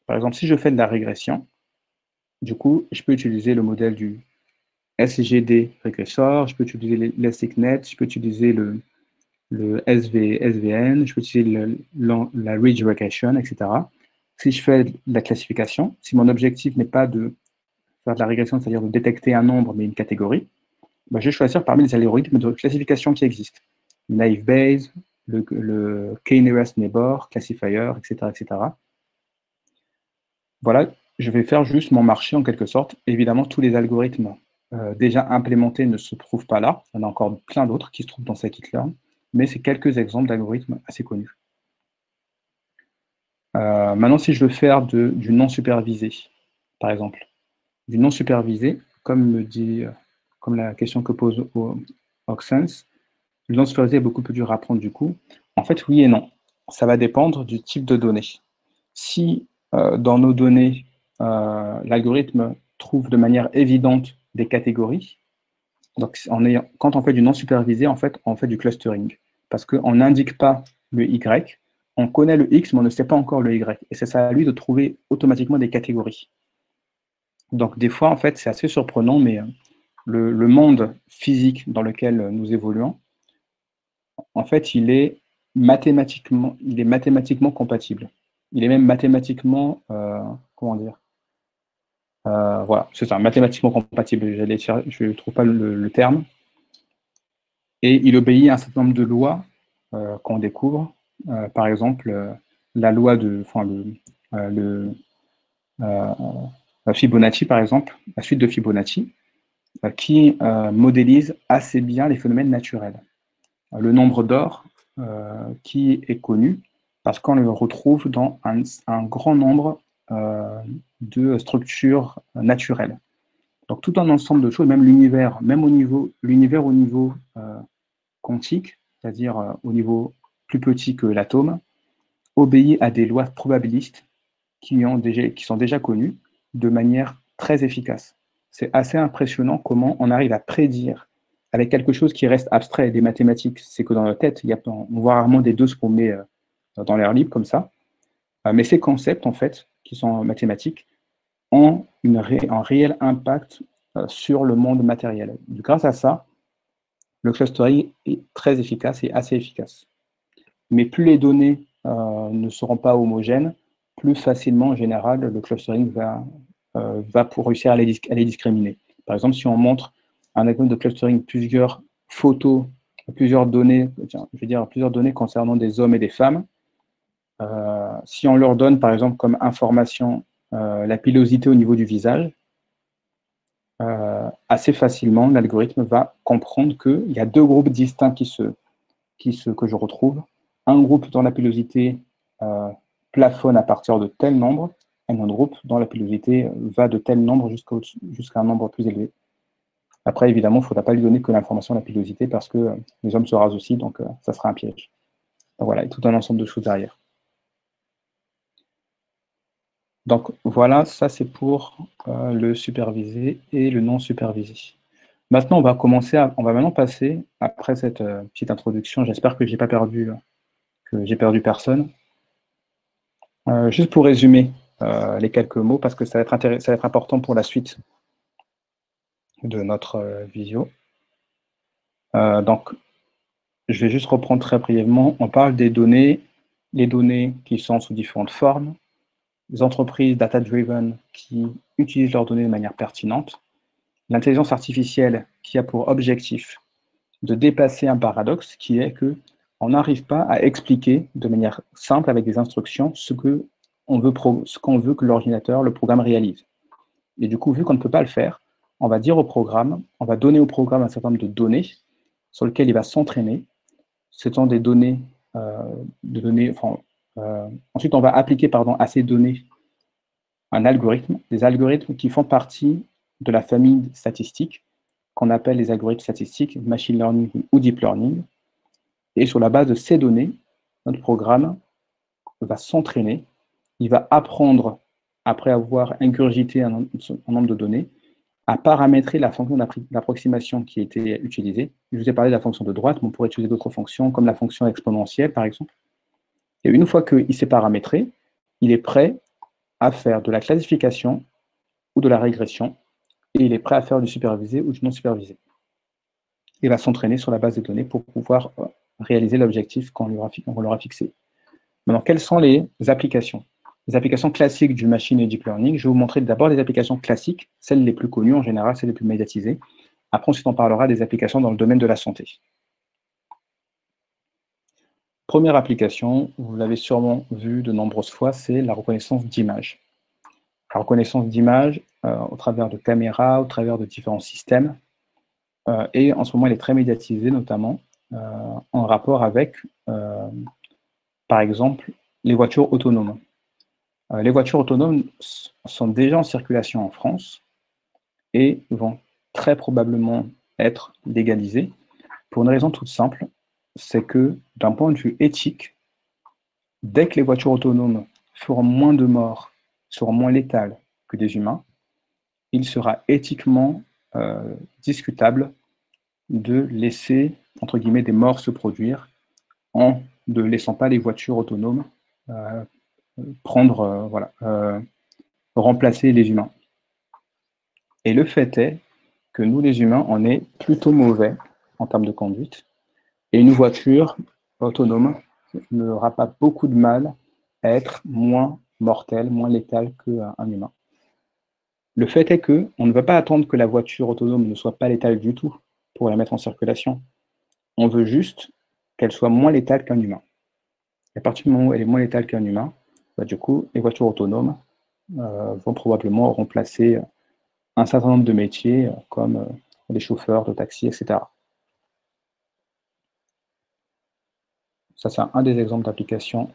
Par exemple, si je fais de la régression, du coup, je peux utiliser le modèle du SGD régressor, je peux utiliser l'ElasticNet, je peux utiliser le SVN, je peux utiliser la Ridge Regression, etc. Si je fais de la classification, si mon objectif n'est pas de faire de la régression, c'est-à-dire de détecter un nombre, mais une catégorie, ben, je vais choisir parmi les algorithmes de classification qui existent. Naive Bayes, le K-nearest neighbor, Classifier, etc., etc. Voilà, je vais faire juste mon marché en quelque sorte. Évidemment, tous les algorithmes déjà implémentés ne se trouvent pas là. Il y en a encore plein d'autres qui se trouvent dans Scikit-learn, mais c'est quelques exemples d'algorithmes assez connus. Maintenant, si je veux faire du non supervisé, par exemple, du non supervisé, comme la question que pose Oxense, le non supervisé est beaucoup plus dur à apprendre du coup. En fait, oui et non. Ça va dépendre du type de données. Si dans nos données, l'algorithme trouve de manière évidente des catégories, donc quand on fait du non supervisé, en fait, on fait du clustering. Parce qu'on n'indique pas le Y, on connaît le X, mais on ne sait pas encore le Y. Et c'est à lui de trouver automatiquement des catégories. Donc des fois, en fait, c'est assez surprenant, mais le monde physique dans lequel nous évoluons, en fait, il est mathématiquement compatible. Il est même mathématiquement, comment dire, voilà, c'est ça, mathématiquement compatible. Je ne trouve pas le terme. Et il obéit à un certain nombre de lois qu'on découvre. Par exemple, la loi de, Fibonacci, par exemple, la suite de Fibonacci, qui modélise assez bien les phénomènes naturels. Le nombre d'or qui est connu parce qu'on le retrouve dans un grand nombre de structures naturelles. Donc tout un ensemble de choses, même l'univers, au niveau quantique, c'est-à-dire au niveau plus petit que l'atome, obéit à des lois probabilistes qui sont déjà connues de manière très efficace. C'est assez impressionnant comment on arrive à prédire avec quelque chose qui reste abstrait des mathématiques. C'est que dans notre tête, on voit rarement des deux se promener dans l'air libre comme ça. Mais ces concepts, en fait, qui sont mathématiques, ont un réel impact sur le monde matériel. Grâce à ça, le clustering est très efficace et assez efficace. Mais plus les données ne seront pas homogènes, plus facilement, en général, le clustering va pour réussir à les discriminer. Par exemple, si on montre un exemple de clustering, plusieurs photos, plusieurs données concernant des hommes et des femmes, si on leur donne, par exemple, comme information la pilosité au niveau du visage, assez facilement, l'algorithme va comprendre qu'il y a deux groupes distincts que je retrouve. Un groupe dont la pilosité plafonne à partir de tel nombre, et un autre groupe dont la pilosité va de tel nombre jusqu'à un nombre plus élevé. Après, évidemment, il ne faudra pas lui donner que l'information de la pilosité parce que les hommes se rasent aussi, donc ça sera un piège. Donc voilà, et tout un ensemble de choses derrière. Donc voilà, ça c'est pour le supervisé et le non supervisé. Maintenant, on va maintenant passer, après cette petite introduction, j'espère que j'ai perdu personne. Juste pour résumer les quelques mots, parce que ça va être important pour la suite de notre visio. Donc, je vais juste reprendre très brièvement. On parle des données, les données qui sont sous différentes formes, les entreprises data-driven qui utilisent leurs données de manière pertinente, l'intelligence artificielle qui a pour objectif de dépasser un paradoxe qui est que on n'arrive pas à expliquer de manière simple avec des instructions ce qu'on veut que l'ordinateur, le programme réalise. Et du coup, vu qu'on ne peut pas le faire, on va dire au programme, on va donner au programme un certain nombre de données sur lesquelles il va s'entraîner. Ce sont des données, ensuite on va appliquer à ces données un algorithme, des algorithmes qui font partie de la famille statistique, qu'on appelle les algorithmes statistiques, machine learning ou deep learning. Et sur la base de ces données, notre programme va s'entraîner, il va apprendre, après avoir ingurgité un nombre de données, à paramétrer la fonction d'approximation qui était utilisée. Je vous ai parlé de la fonction de droite, mais on pourrait utiliser d'autres fonctions, comme la fonction exponentielle, par exemple. Et une fois qu'il s'est paramétré, il est prêt à faire de la classification ou de la régression, et il est prêt à faire du supervisé ou du non supervisé. Il va s'entraîner sur la base des données pour pouvoir réaliser l'objectif qu'on lui aura fixé. Maintenant, quelles sont les applications? Les applications classiques du machine et deep learning, je vais vous montrer d'abord les applications classiques, celles les plus connues en général, celles les plus médiatisées. Après, ensuite, on parlera des applications dans le domaine de la santé. Première application, vous l'avez sûrement vu de nombreuses fois, c'est la reconnaissance d'images. La reconnaissance d'images au travers de caméras, au travers de différents systèmes. Et en ce moment, elle est très médiatisée, notamment en rapport avec, par exemple, les voitures autonomes. Les voitures autonomes sont déjà en circulation en France et vont très probablement être légalisées pour une raison toute simple, c'est que d'un point de vue éthique, dès que les voitures autonomes feront moins de morts, seront moins létales que des humains, il sera éthiquement discutable de laisser, entre guillemets, des morts se produire en ne laissant pas les voitures autonomes remplacer les humains. Et le fait est que nous, les humains, on est plutôt mauvais en termes de conduite. Et une voiture autonome n'aura pas beaucoup de mal à être moins mortelle, moins létale qu'un humain. Le fait est qu'on ne va pas attendre que la voiture autonome ne soit pas létale du tout pour la mettre en circulation. On veut juste qu'elle soit moins létale qu'un humain. Et à partir du moment où elle est moins létale qu'un humain, du coup, les voitures autonomes vont probablement remplacer un certain nombre de métiers comme les chauffeurs de taxi, etc. Ça, c'est un des exemples d'application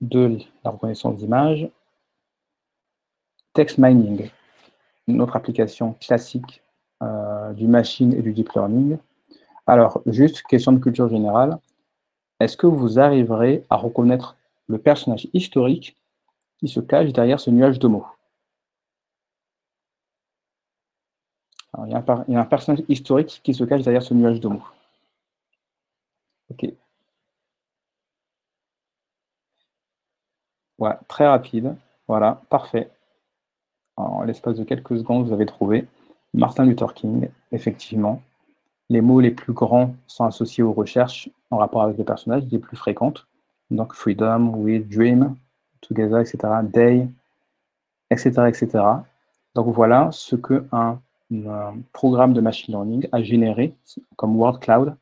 de la reconnaissance d'image. Text mining, une autre application classique du machine et du deep learning. Alors, juste question de culture générale, est-ce que vous arriverez à reconnaître le personnage historique qui se cache derrière ce nuage de mots? Alors, il y a un personnage historique qui se cache derrière ce nuage de mots. Ok. Voilà, très rapide. Voilà, parfait. En l'espace de quelques secondes, vous avez trouvé Martin Luther King, effectivement. Les mots les plus grands sont associés aux recherches en rapport avec les personnages les plus fréquentes. Donc, freedom, we, dream, together, etc., day, etc., etc. Donc, voilà ce qu'un programme de machine learning a généré comme word cloud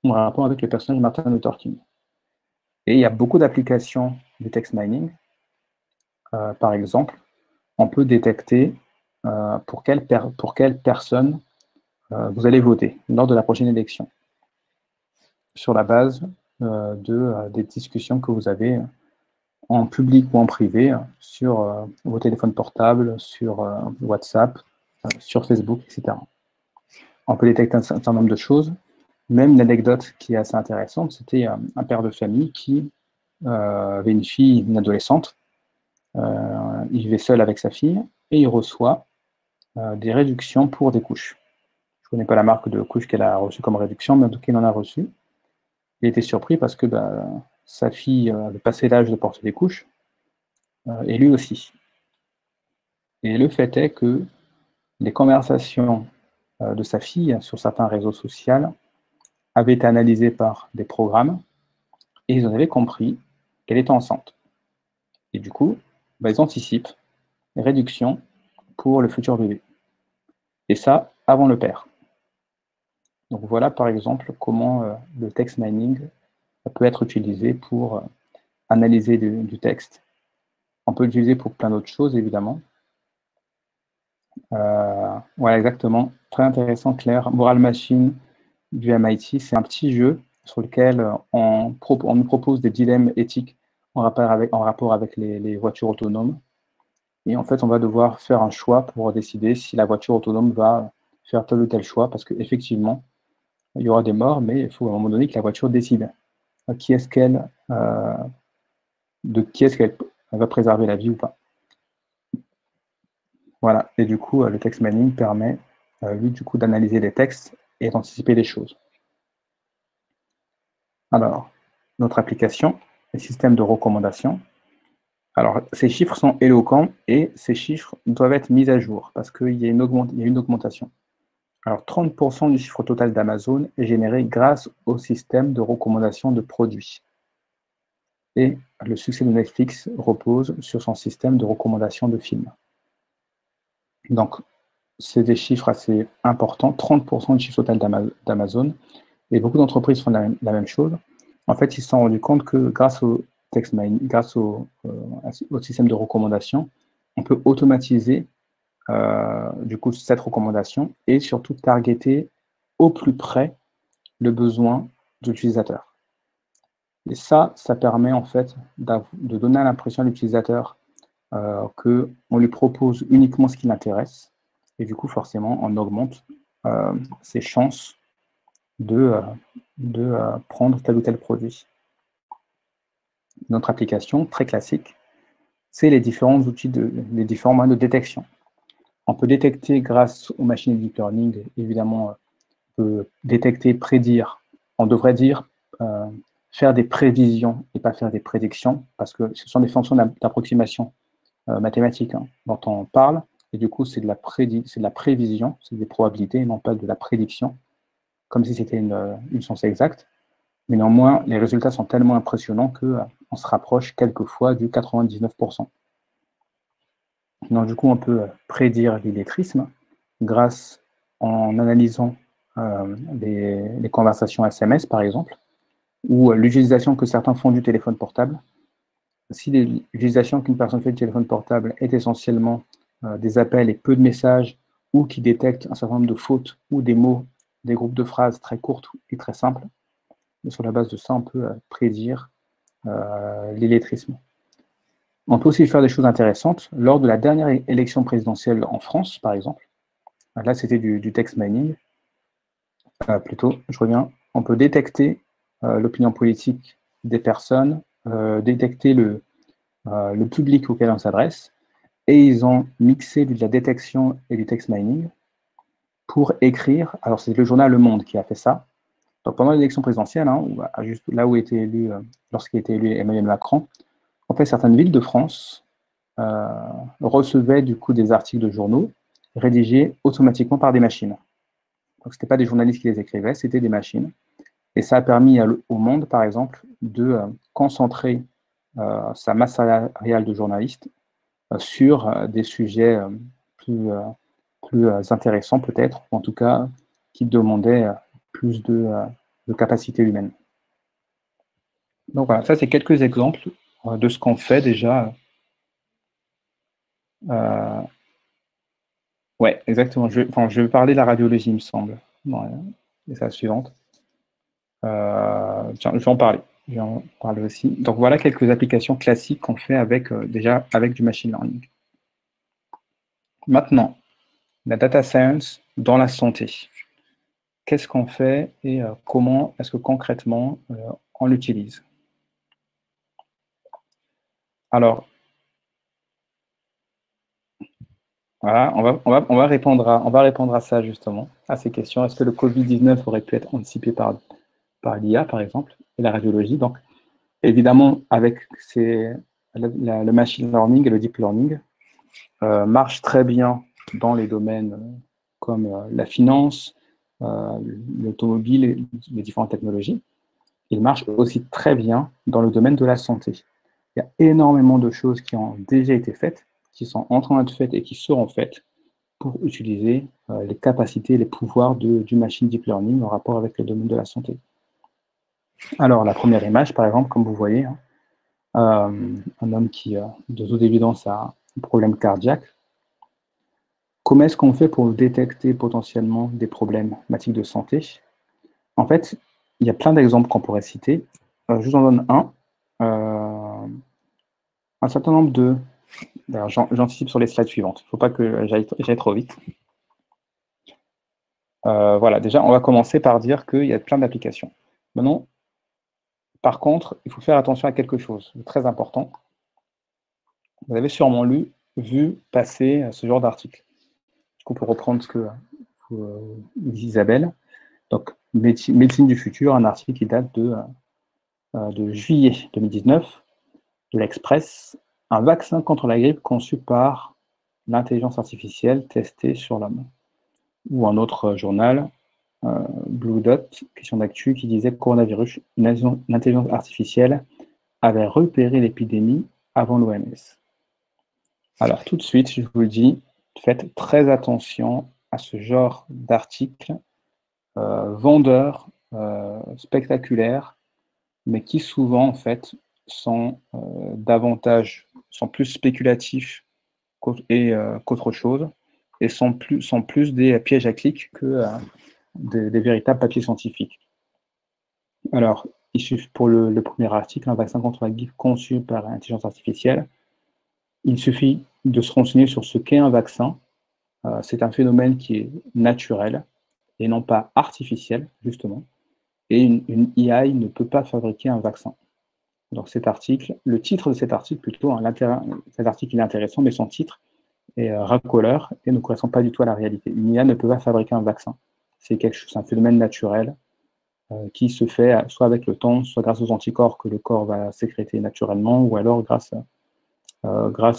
en rapport avec le personnage Martin Luther King. Et il y a beaucoup d'applications du text mining. Par exemple, on peut détecter pour quelle personne vous allez voter lors de la prochaine élection, sur la base des discussions que vous avez en public ou en privé sur vos téléphones portables, sur WhatsApp, sur Facebook, etc. On peut détecter un certain nombre de choses. Même l'anecdote qui est assez intéressante, c'était un père de famille qui avait une fille, une adolescente. Il vivait seul avec sa fille et il reçoit des réductions pour des couches. Je ne connais pas la marque de couches qu'elle a reçue comme réduction, mais en tout cas, il en a reçu. Il était surpris parce que sa fille avait passé l'âge de porter des couches, et lui aussi. Et le fait est que les conversations de sa fille sur certains réseaux sociaux avaient été analysées par des programmes, et ils en avaient compris qu'elle était enceinte. Et du coup, ils anticipent les réductions pour le futur bébé. Et ça, avant le père. Donc voilà, par exemple, comment le text mining peut être utilisé pour analyser du texte. On peut l'utiliser pour plein d'autres choses, évidemment. Voilà, exactement. Très intéressant, Claire. Moral Machine du MIT, c'est un petit jeu sur lequel on nous propose des dilemmes éthiques en rapport avec les voitures autonomes. Et en fait, on va devoir faire un choix pour décider si la voiture autonome va faire tel ou tel choix, parce qu'effectivement, il y aura des morts, mais il faut à un moment donné que la voiture décide qui est-ce qu'elle, de qui est-ce qu'elle va préserver la vie ou pas. Voilà, et du coup, le text mining permet, lui, du coup, d'analyser les textes et d'anticiper les choses. Alors, notre application, le système de recommandation. Alors, ces chiffres sont éloquents et ces chiffres doivent être mis à jour parce qu'il y a une augmentation. Alors, 30% du chiffre total d'Amazon est généré grâce au système de recommandation de produits. Et le succès de Netflix repose sur son système de recommandation de films. Donc, c'est des chiffres assez importants, 30% du chiffre total d'Amazon. Et beaucoup d'entreprises font la même chose. En fait, ils se sont rendus compte que grâce au text mining, grâce au système de recommandation, on peut automatiser du coup cette recommandation et surtout targeter au plus près le besoin de l'utilisateur. Et ça permet en fait de donner l'impression à l'utilisateur qu'on lui propose uniquement ce qui l'intéresse. Et du coup, forcément, on augmente ses chances de prendre tel ou tel produit. Notre application, très classique, c'est les différents moyens de détection. On peut détecter grâce aux machines de deep learning, évidemment, on peut détecter, prédire. On devrait dire faire des prévisions et pas faire des prédictions, parce que ce sont des fonctions d'approximation mathématique dont on parle, et du coup, c'est de la prévision, c'est des probabilités, et non pas de la prédiction, comme si c'était une science exacte. Mais néanmoins, les résultats sont tellement impressionnants qu'on se rapproche quelquefois du 99%. Donc, du coup, on peut prédire l'illettrisme grâce en analysant les conversations SMS, par exemple, ou l'utilisation que certains font du téléphone portable. Si l'utilisation qu'une personne fait du téléphone portable est essentiellement des appels et peu de messages, ou qui détecte un certain nombre de fautes ou des mots, des groupes de phrases très courtes et très simples, et sur la base de ça, on peut prédire l'illettrisme. On peut aussi faire des choses intéressantes. Lors de la dernière élection présidentielle en France, par exemple, là c'était du text mining, plutôt, je reviens, on peut détecter l'opinion politique des personnes, détecter le public auquel on s'adresse, et ils ont mixé de la détection et du text mining pour écrire, alors c'est le journal Le Monde qui a fait ça, donc pendant l'élection présidentielle, juste là où était élu, lorsqu'il était élu Emmanuel Macron, en fait certaines villes de France recevaient du coup des articles de journaux rédigés automatiquement par des machines. Donc ce n'étaient pas des journalistes qui les écrivaient, c'était des machines. Et ça a permis au Monde, par exemple, de concentrer sa masse salariale de journalistes sur des sujets plus intéressants peut-être, ou en tout cas qui demandaient plus de capacité humaine. Donc voilà, ça c'est quelques exemples de ce qu'on fait déjà. Ouais, exactement. Je vais parler de la radiologie, il me semble. Et c'est la suivante. Tiens, je vais en parler. Je vais en parler aussi. Donc voilà quelques applications classiques qu'on fait déjà avec du machine learning. Maintenant, la data science dans la santé. Qu'est-ce qu'on fait et comment est-ce que concrètement on l'utilise? Alors, voilà, on va répondre à ça justement, à ces questions. Est-ce que le Covid-19 aurait pu être anticipé par l'IA, par exemple, et la radiologie? Donc, évidemment, avec le machine learning et le deep learning, marche très bien dans les domaines comme la finance, l'automobile et les différentes technologies. Il marche aussi très bien dans le domaine de la santé. Il y a énormément de choses qui ont déjà été faites, qui sont en train d'être faites et qui seront faites pour utiliser les capacités, les pouvoirs du machine deep learning en rapport avec le domaine de la santé. Alors, la première image, par exemple, comme vous voyez, un homme qui, de toute évidence, a un problème cardiaque. comment est-ce qu'on fait pour détecter potentiellement des problématiques de santé? En fait, il y a plein d'exemples qu'on pourrait citer. Je vous en donne un. Un certain nombre de... Alors, j'anticipe sur les slides suivantes. Il ne faut pas que j'aille trop vite. Voilà, déjà, on va commencer par dire qu'il y a plein d'applications. Maintenant, par contre, il faut faire attention à quelque chose de très important. Vous avez sûrement vu passer ce genre d'article. Du coup, pour reprendre ce que dit Isabelle, donc Médecine du futur, un article qui date de juillet 2019, de l'Express, un vaccin contre la grippe conçu par l'intelligence artificielle testée sur l'homme. Ou un autre journal, Blue Dot, question d'actu, qui disait coronavirus, une intelligence artificielle avait repéré l'épidémie avant l'OMS. Alors tout de suite, je vous le dis, faites très attention à ce genre d'articles vendeurs, spectaculaires, mais qui souvent en fait sont sont plus spéculatifs qu'autre chose, et sont plus des pièges à clics que des véritables papiers scientifiques. Alors, il suffit pour le premier article, un vaccin contre la grippe conçu par l'intelligence artificielle, il suffit de se renseigner sur ce qu'est un vaccin. C'est un phénomène qui est naturel et non pas artificiel, justement. Et une AI ne peut pas fabriquer un vaccin. Donc cet article, le titre de cet article plutôt, hein, cet article il est intéressant, mais son titre est racoleur et ne correspond pas du tout à la réalité. Une IA ne peut pas fabriquer un vaccin. C'est un phénomène naturel qui se fait soit avec le temps, soit grâce aux anticorps que le corps va sécréter naturellement, ou alors grâce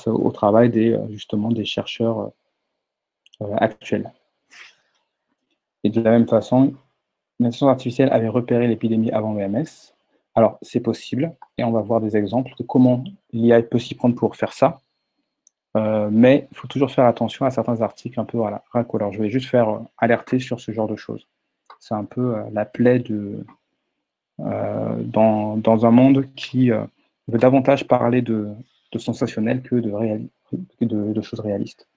au travail justement des chercheurs actuels. Et de la même façon, l'intelligence artificielle avait repéré l'épidémie avant l'OMS. Alors, c'est possible, et on va voir des exemples de comment l'IA peut s'y prendre pour faire ça. Mais il faut toujours faire attention à certains articles un peu racoleurs. Je vais juste faire alerter sur ce genre de choses. C'est un peu la plaie dans un monde qui veut davantage parler de sensationnel que de choses réalistes.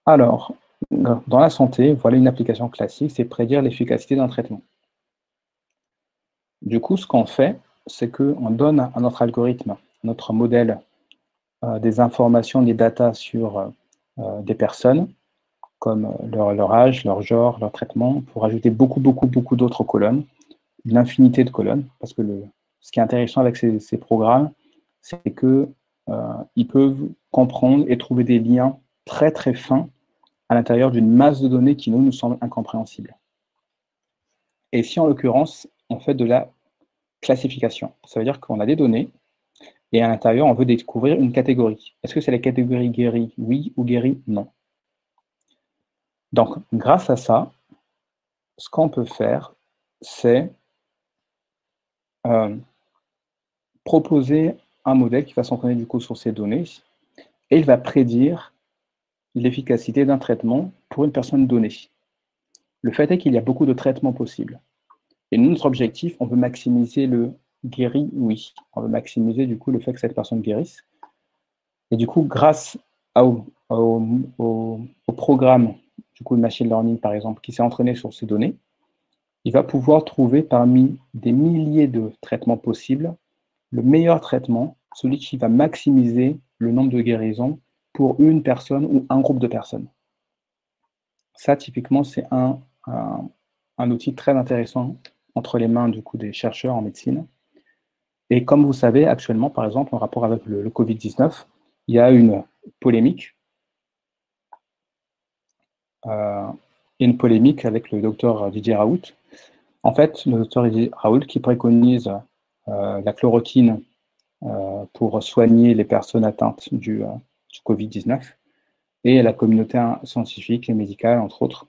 Alors, dans la santé, voilà une application classique, c'est prédire l'efficacité d'un traitement. Du coup, ce qu'on fait, c'est qu'on donne à notre algorithme, notre modèle, des informations, des datas sur des personnes, comme leur âge, leur genre, leur traitement, pour ajouter beaucoup d'autres colonnes, une infinité de colonnes, parce que ce qui est intéressant avec ces programmes, c'est qu'ils peuvent comprendre et trouver des liens très très fins à l'intérieur d'une masse de données qui nous semble incompréhensible. Et ici, en l'occurrence, on fait de la classification. Ça veut dire qu'on a des données, et à l'intérieur, on veut découvrir une catégorie. Est-ce que c'est la catégorie guérie, oui, ou guérie, non? Donc, grâce à ça, ce qu'on peut faire, c'est proposer un modèle qui va s'entraîner du coup sur ces données, et il va prédire l'efficacité d'un traitement pour une personne donnée. Le fait est qu'il y a beaucoup de traitements possibles. Et notre objectif, on veut maximiser le guéri, oui. On veut maximiser du coup le fait que cette personne guérisse. Et du coup, grâce au programme, du coup, le machine learning par exemple, qui s'est entraîné sur ces données, il va pouvoir trouver parmi des milliers de traitements possibles le meilleur traitement, celui qui va maximiser le nombre de guérisons pour une personne ou un groupe de personnes. Ça, typiquement, c'est un outil très intéressant entre les mains du coup des chercheurs en médecine. Et comme vous savez, actuellement, par exemple, en rapport avec le Covid-19, il y a une polémique. Avec le docteur Didier Raoult. En fait, le docteur Didier Raoult qui préconise la chloroquine pour soigner les personnes atteintes du Covid-19, et la communauté scientifique et médicale, entre autres,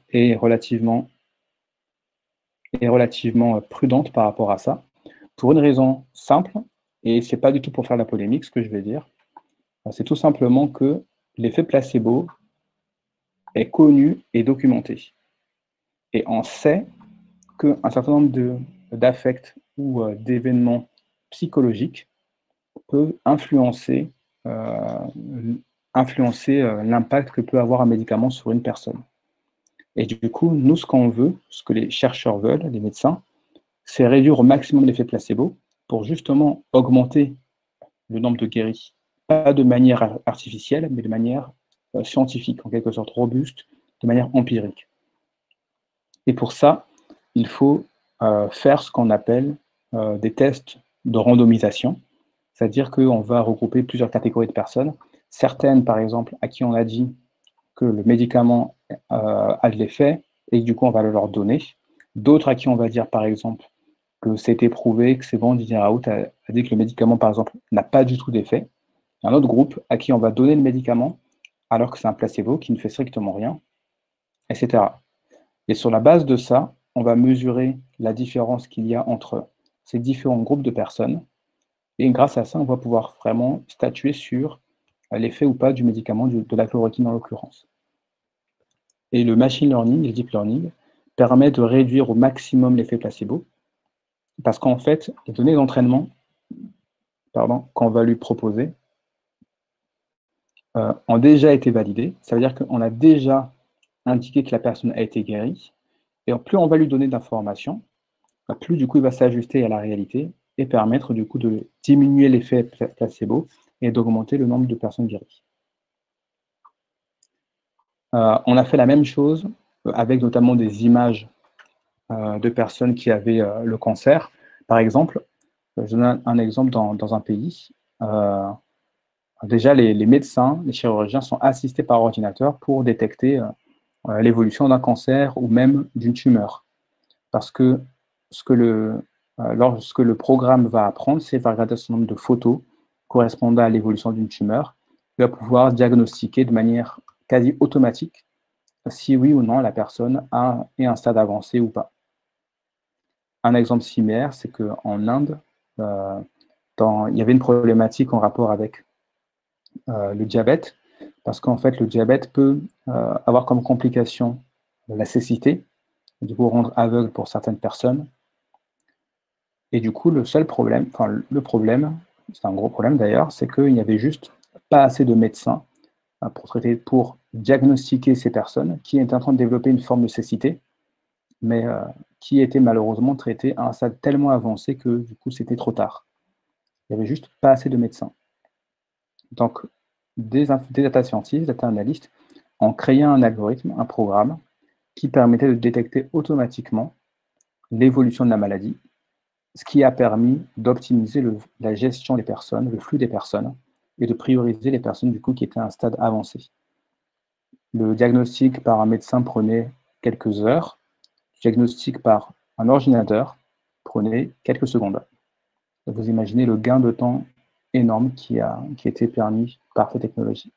est relativement prudente par rapport à ça, pour une raison simple, et ce n'est pas du tout pour faire la polémique, ce que je vais dire, c'est tout simplement que l'effet placebo est connu et documenté. Et on sait qu'un certain nombre d'affects ou d'événements psychologiques peuvent influencer influencer l'impact que peut avoir un médicament sur une personne. Et du coup, nous, ce qu'on veut, ce que les chercheurs veulent, les médecins, c'est réduire au maximum l'effet placebo pour justement augmenter le nombre de guéris. Pas de manière artificielle, mais de manière scientifique, en quelque sorte robuste, de manière empirique. Et pour ça, il faut faire ce qu'on appelle des tests de randomisation, c'est-à-dire qu'on va regrouper plusieurs catégories de personnes. Certaines, par exemple, à qui on a dit que le médicament a de l'effet et que du coup, on va le leur donner. D'autres à qui on va dire, par exemple, que c'était prouvé, que c'est bon, Didier Raoult a dit que le médicament, par exemple, n'a pas du tout d'effet. Un autre groupe à qui on va donner le médicament alors que c'est un placebo qui ne fait strictement rien, etc. Et sur la base de ça, on va mesurer la différence qu'il y a entre ces différents groupes de personnes. Et grâce à ça, on va pouvoir vraiment statuer sur l'effet ou pas du médicament, de la chloroquine en l'occurrence. Et le machine learning, le deep learning, permet de réduire au maximum l'effet placebo, parce qu'en fait, les données d'entraînement qu'on va lui proposer ont déjà été validées. Ça veut dire qu'on a déjà indiqué que la personne a été guérie, et plus on va lui donner d'informations, plus du coup il va s'ajuster à la réalité et permettre du coup de diminuer l'effet placebo et d'augmenter le nombre de personnes guéries. On a fait la même chose avec notamment des images de personnes qui avaient le cancer. Par exemple, je donne un exemple dans un pays. Déjà, les médecins, les chirurgiens sont assistés par ordinateur pour détecter l'évolution d'un cancer ou même d'une tumeur. Parce que lorsque le programme va apprendre, c'est va regarder ce nombre de photos correspondant à l'évolution d'une tumeur, il va pouvoir diagnostiquer de manière quasi automatique si oui ou non la personne est un stade avancé ou pas. Un exemple similaire, c'est qu'en Inde, il y avait une problématique en rapport avec le diabète, parce qu'en fait, le diabète peut avoir comme complication la cécité, du coup rendre aveugle pour certaines personnes. Et du coup, le problème, c'est un gros problème d'ailleurs, c'est qu'il n'y avait juste pas assez de médecins pour diagnostiquer ces personnes qui étaient en train de développer une forme de cécité, mais qui étaient malheureusement traitées à un stade tellement avancé que du coup, c'était trop tard. Il n'y avait juste pas assez de médecins. Donc, des data scientists, data analystes, ont créé un algorithme, un programme, qui permettait de détecter automatiquement l'évolution de la maladie, ce qui a permis d'optimiser la gestion des personnes, le flux des personnes, et de prioriser les personnes du coup qui étaient à un stade avancé. Le diagnostic par un médecin prenait quelques heures, le diagnostic par un ordinateur prenait quelques secondes. Vous imaginez le gain de temps énorme qui a été permis par cette technologie.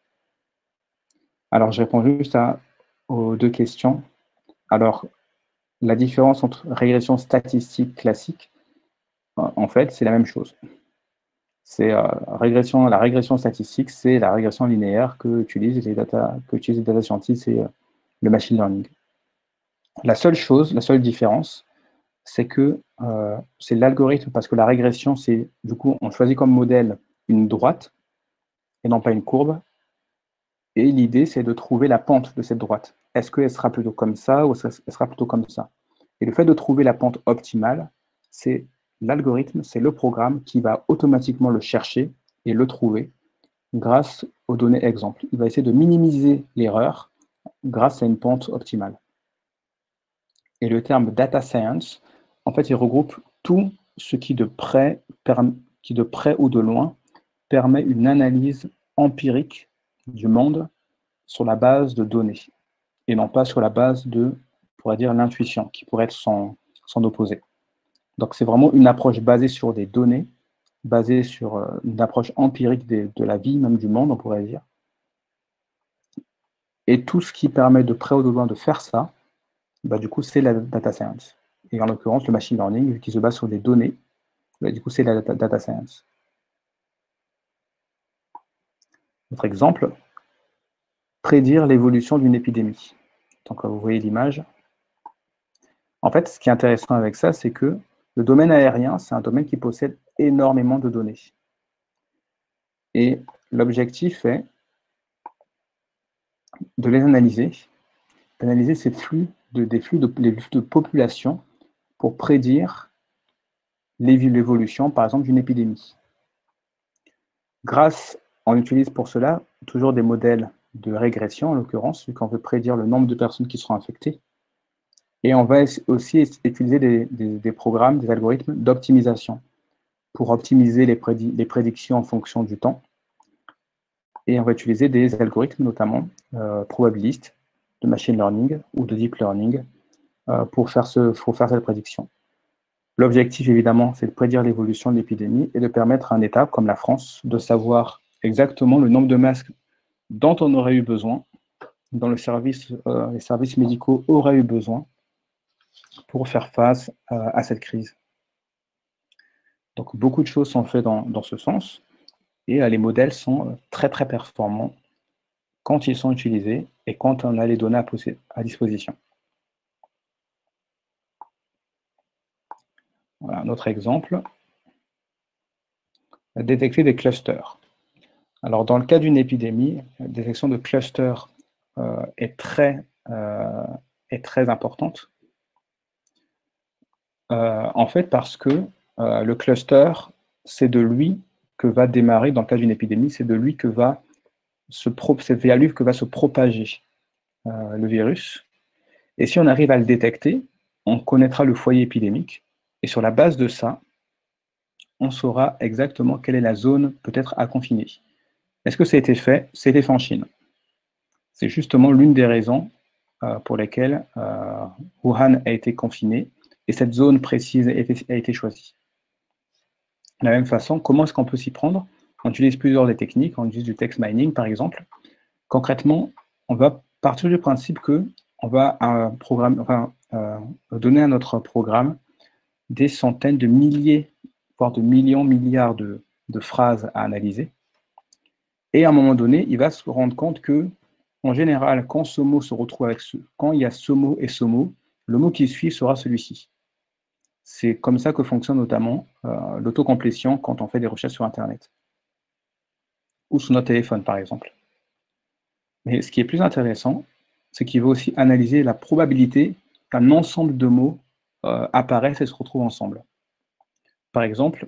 Alors, je réponds juste aux deux questions. Alors, la différence entre régression statistique classique, en fait, c'est la même chose. C'est la régression statistique, c'est la régression linéaire que utilisent les data scientists et le machine learning. La seule différence, c'est que c'est l'algorithme, parce que la régression, c'est du coup, on choisit comme modèle une droite et non pas une courbe. Et l'idée, c'est de trouver la pente de cette droite. Est-ce qu'elle sera plutôt comme ça ou elle sera plutôt comme ça? Et le fait de trouver la pente optimale, c'est l'algorithme, c'est le programme qui va automatiquement le chercher et le trouver grâce aux données exemples. Il va essayer de minimiser l'erreur grâce à une pente optimale. Et le terme data science, en fait, il regroupe tout ce qui de près ou de loin permet une analyse empirique du monde sur la base de données et non pas sur la base de, on pourrait dire, l'intuition qui pourrait être son opposé. Donc c'est vraiment une approche basée sur des données, basée sur une approche empirique de la vie, même du monde, on pourrait dire. Et tout ce qui permet de près ou de loin de faire ça, bah, du coup, c'est la data science. Et en l'occurrence, le machine learning, qui se base sur des données, bah, du coup, c'est la data science. Autre exemple, prédire l'évolution d'une épidémie. Donc, vous voyez l'image. En fait, ce qui est intéressant avec ça, c'est que le domaine aérien, c'est un domaine qui possède énormément de données. Et l'objectif est de les analyser, d'analyser ces flux, les flux de population pour prédire l'évolution, par exemple, d'une épidémie. On utilise pour cela toujours des modèles de régression, en l'occurrence, vu qu'on veut prédire le nombre de personnes qui seront infectées. Et on va aussi utiliser des programmes, des algorithmes d'optimisation pour optimiser les prédictions en fonction du temps. Et on va utiliser des algorithmes, notamment probabilistes, de machine learning ou de deep learning pour faire cette prédiction. L'objectif, évidemment, c'est de prédire l'évolution de l'épidémie et de permettre à un État, comme la France, de savoir exactement le nombre de masques dont on aurait eu besoin, dont les services médicaux auraient eu besoin pour faire face à cette crise. Donc, beaucoup de choses sont faites dans ce sens, et les modèles sont très, très performants quand ils sont utilisés et quand on a les données à disposition. Voilà un autre exemple. Détecter des clusters. Alors, dans le cas d'une épidémie, la détection de clusters est très importante. En fait, parce que le cluster, c'est de lui que va démarrer, dans le cas d'une épidémie, c'est de lui que c'est via lui que va se propager le virus. Et si on arrive à le détecter, on connaîtra le foyer épidémique. Et sur la base de ça, on saura exactement quelle est la zone peut-être à confiner. Est-ce que ça a été fait? Ça a été fait en Chine. C'est justement l'une des raisons pour lesquelles Wuhan a été confiné et cette zone précise a été choisie. De la même façon, comment est-ce qu'on peut s'y prendre? On utilise plusieurs des techniques, on utilise du text mining par exemple. Concrètement, on va partir du principe qu'on va donner à notre programme des centaines de milliers, voire de millions, milliards de phrases à analyser. Et à un moment donné, il va se rendre compte que, en général, quand ce mot se retrouve quand il y a ce mot et ce mot, le mot qui suit sera celui-ci. C'est comme ça que fonctionne notamment l'autocomplétion quand on fait des recherches sur Internet. Ou sur notre téléphone, par exemple. Mais ce qui est plus intéressant, c'est qu'il va aussi analyser la probabilité qu'un ensemble de mots apparaissent et se retrouvent ensemble. Par exemple,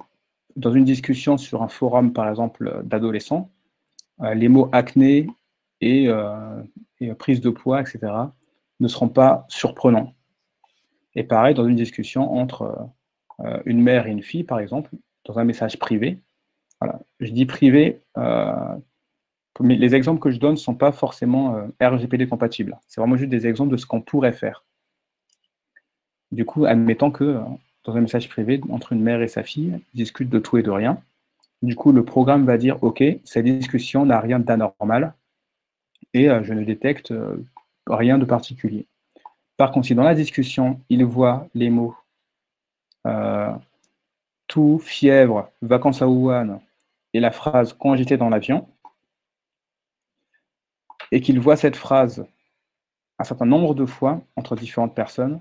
dans une discussion sur un forum, par exemple, d'adolescents, les mots acné et prise de poids, etc., ne seront pas surprenants. Et pareil, dans une discussion entre une mère et une fille, par exemple, dans un message privé, voilà. Je dis privé, mais les exemples que je donne ne sont pas forcément RGPD compatibles. C'est vraiment juste des exemples de ce qu'on pourrait faire. Du coup, admettons que dans un message privé, entre une mère et sa fille, ils discutent de tout et de rien. Du coup, le programme va dire, OK, cette discussion n'a rien d'anormal et je ne détecte rien de particulier. Par contre, si dans la discussion, il voit les mots tout, fièvre, vacances à Wuhan et la phrase « quand j'étais dans l'avion », et qu'il voit cette phrase un certain nombre de fois entre différentes personnes,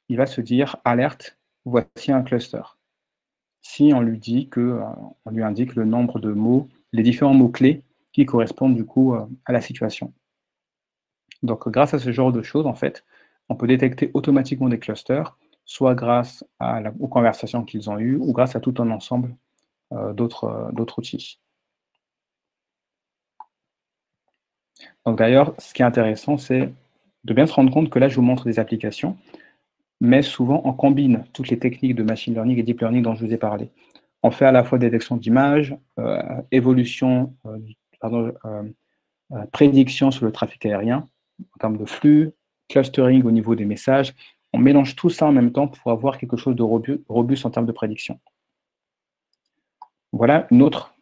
il va se dire « alerte, voici un cluster ». Si on lui dit on lui indique le nombre de mots, les différents mots-clés qui correspondent du coup à la situation. Donc grâce à ce genre de choses, en fait, on peut détecter automatiquement des clusters, soit grâce aux conversations qu'ils ont eues, ou grâce à tout un ensemble d'autres outils. Donc d'ailleurs, ce qui est intéressant, c'est de bien se rendre compte que là, je vous montre des applications, mais souvent, on combine toutes les techniques de machine learning et deep learning dont je vous ai parlé. On fait à la fois détection d'images, prédiction sur le trafic aérien, en termes de flux, clustering au niveau des messages. On mélange tout ça en même temps pour avoir quelque chose de robuste en termes de prédiction. Voilà une autre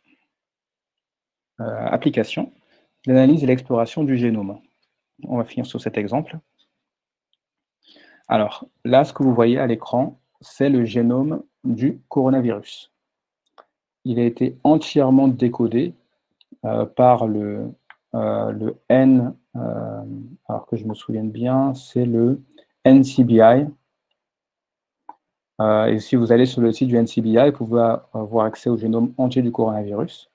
application, l'analyse et l'exploration du génome. On va finir sur cet exemple. Alors, là, ce que vous voyez à l'écran, c'est le génome du coronavirus. Il a été entièrement décodé par le N, alors que je me souvienne bien, c'est le NCBI. Et si vous allez sur le site du NCBI, vous pouvez avoir accès au génome entier du coronavirus.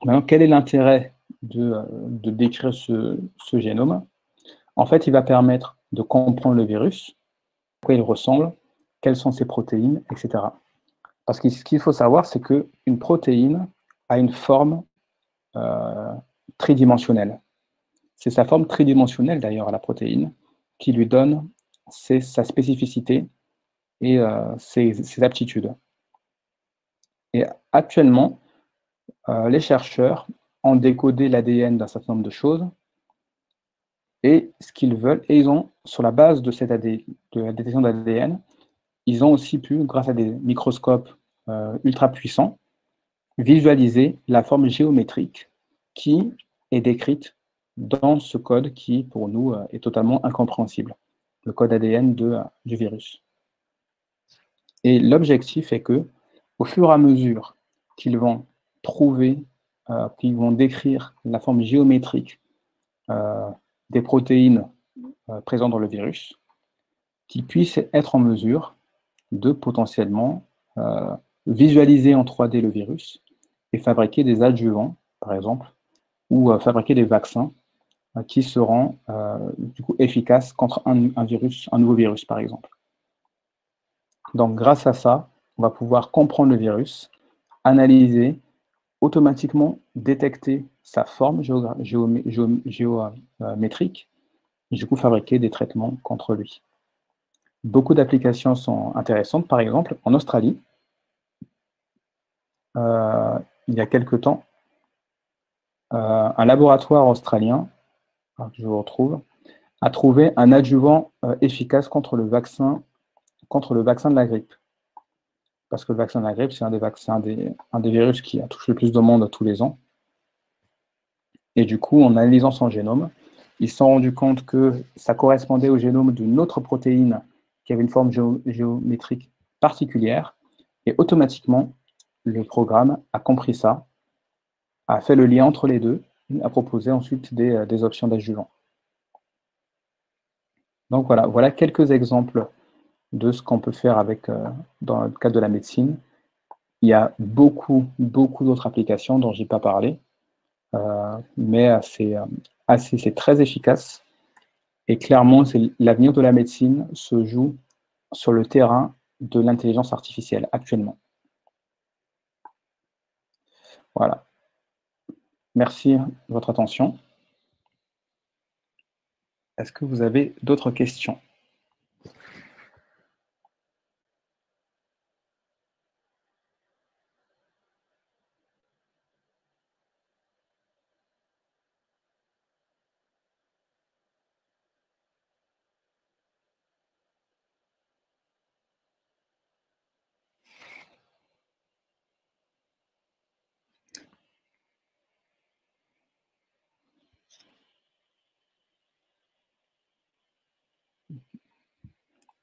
Maintenant, quel est l'intérêt de décrire ce génome. En fait, il va permettre de comprendre le virus, à quoi il ressemble, quelles sont ses protéines, etc. Parce que ce qu'il faut savoir, c'est qu'une protéine a une forme tridimensionnelle. C'est sa forme tridimensionnelle, d'ailleurs, à la protéine, qui lui donne sa spécificité et ses aptitudes. Et actuellement, les chercheurs ont décodé l'ADN d'un certain nombre de choses, et ce qu'ils veulent, et ils ont, sur la base de la détection d'ADN, ils ont aussi pu, grâce à des microscopes ultra puissants, visualiser la forme géométrique qui est décrite dans ce code qui, pour nous, est totalement incompréhensible, le code ADN du virus. Et l'objectif est que, au fur et à mesure qu'ils vont trouver, qu'ils vont décrire la forme géométrique des protéines présentes dans le virus, qu'ils puissent être en mesure de potentiellement visualiser en 3D le virus et fabriquer des adjuvants, par exemple, ou fabriquer des vaccins qui seront du coup efficaces contre un nouveau virus, par exemple. Donc, grâce à ça, on va pouvoir comprendre le virus, analyser, automatiquement détecter sa forme géométrique, et du coup fabriquer des traitements contre lui. Beaucoup d'applications sont intéressantes. Par exemple, en Australie, il y a quelque temps, un laboratoire australien, que je vous retrouve, a trouvé un adjuvant efficace contre le vaccin de la grippe. Parce que le vaccin de la grippe, c'est un des virus qui touche le plus de monde tous les ans. Et du coup, en analysant son génome, ils se sont rendus compte que ça correspondait au génome d'une autre protéine qui avait une forme géométrique particulière. Et automatiquement, le programme a compris ça, a fait le lien entre les deux, et a proposé ensuite des options d'adjuvants. Donc voilà quelques exemples de ce qu'on peut faire dans le cadre de la médecine. Il y a beaucoup d'autres applications dont je n'ai pas parlé, mais c'est très efficace. Et clairement, l'avenir de la médecine se joue sur le terrain de l'intelligence artificielle actuellement. Voilà. Merci de votre attention. Est-ce que vous avez d'autres questions ?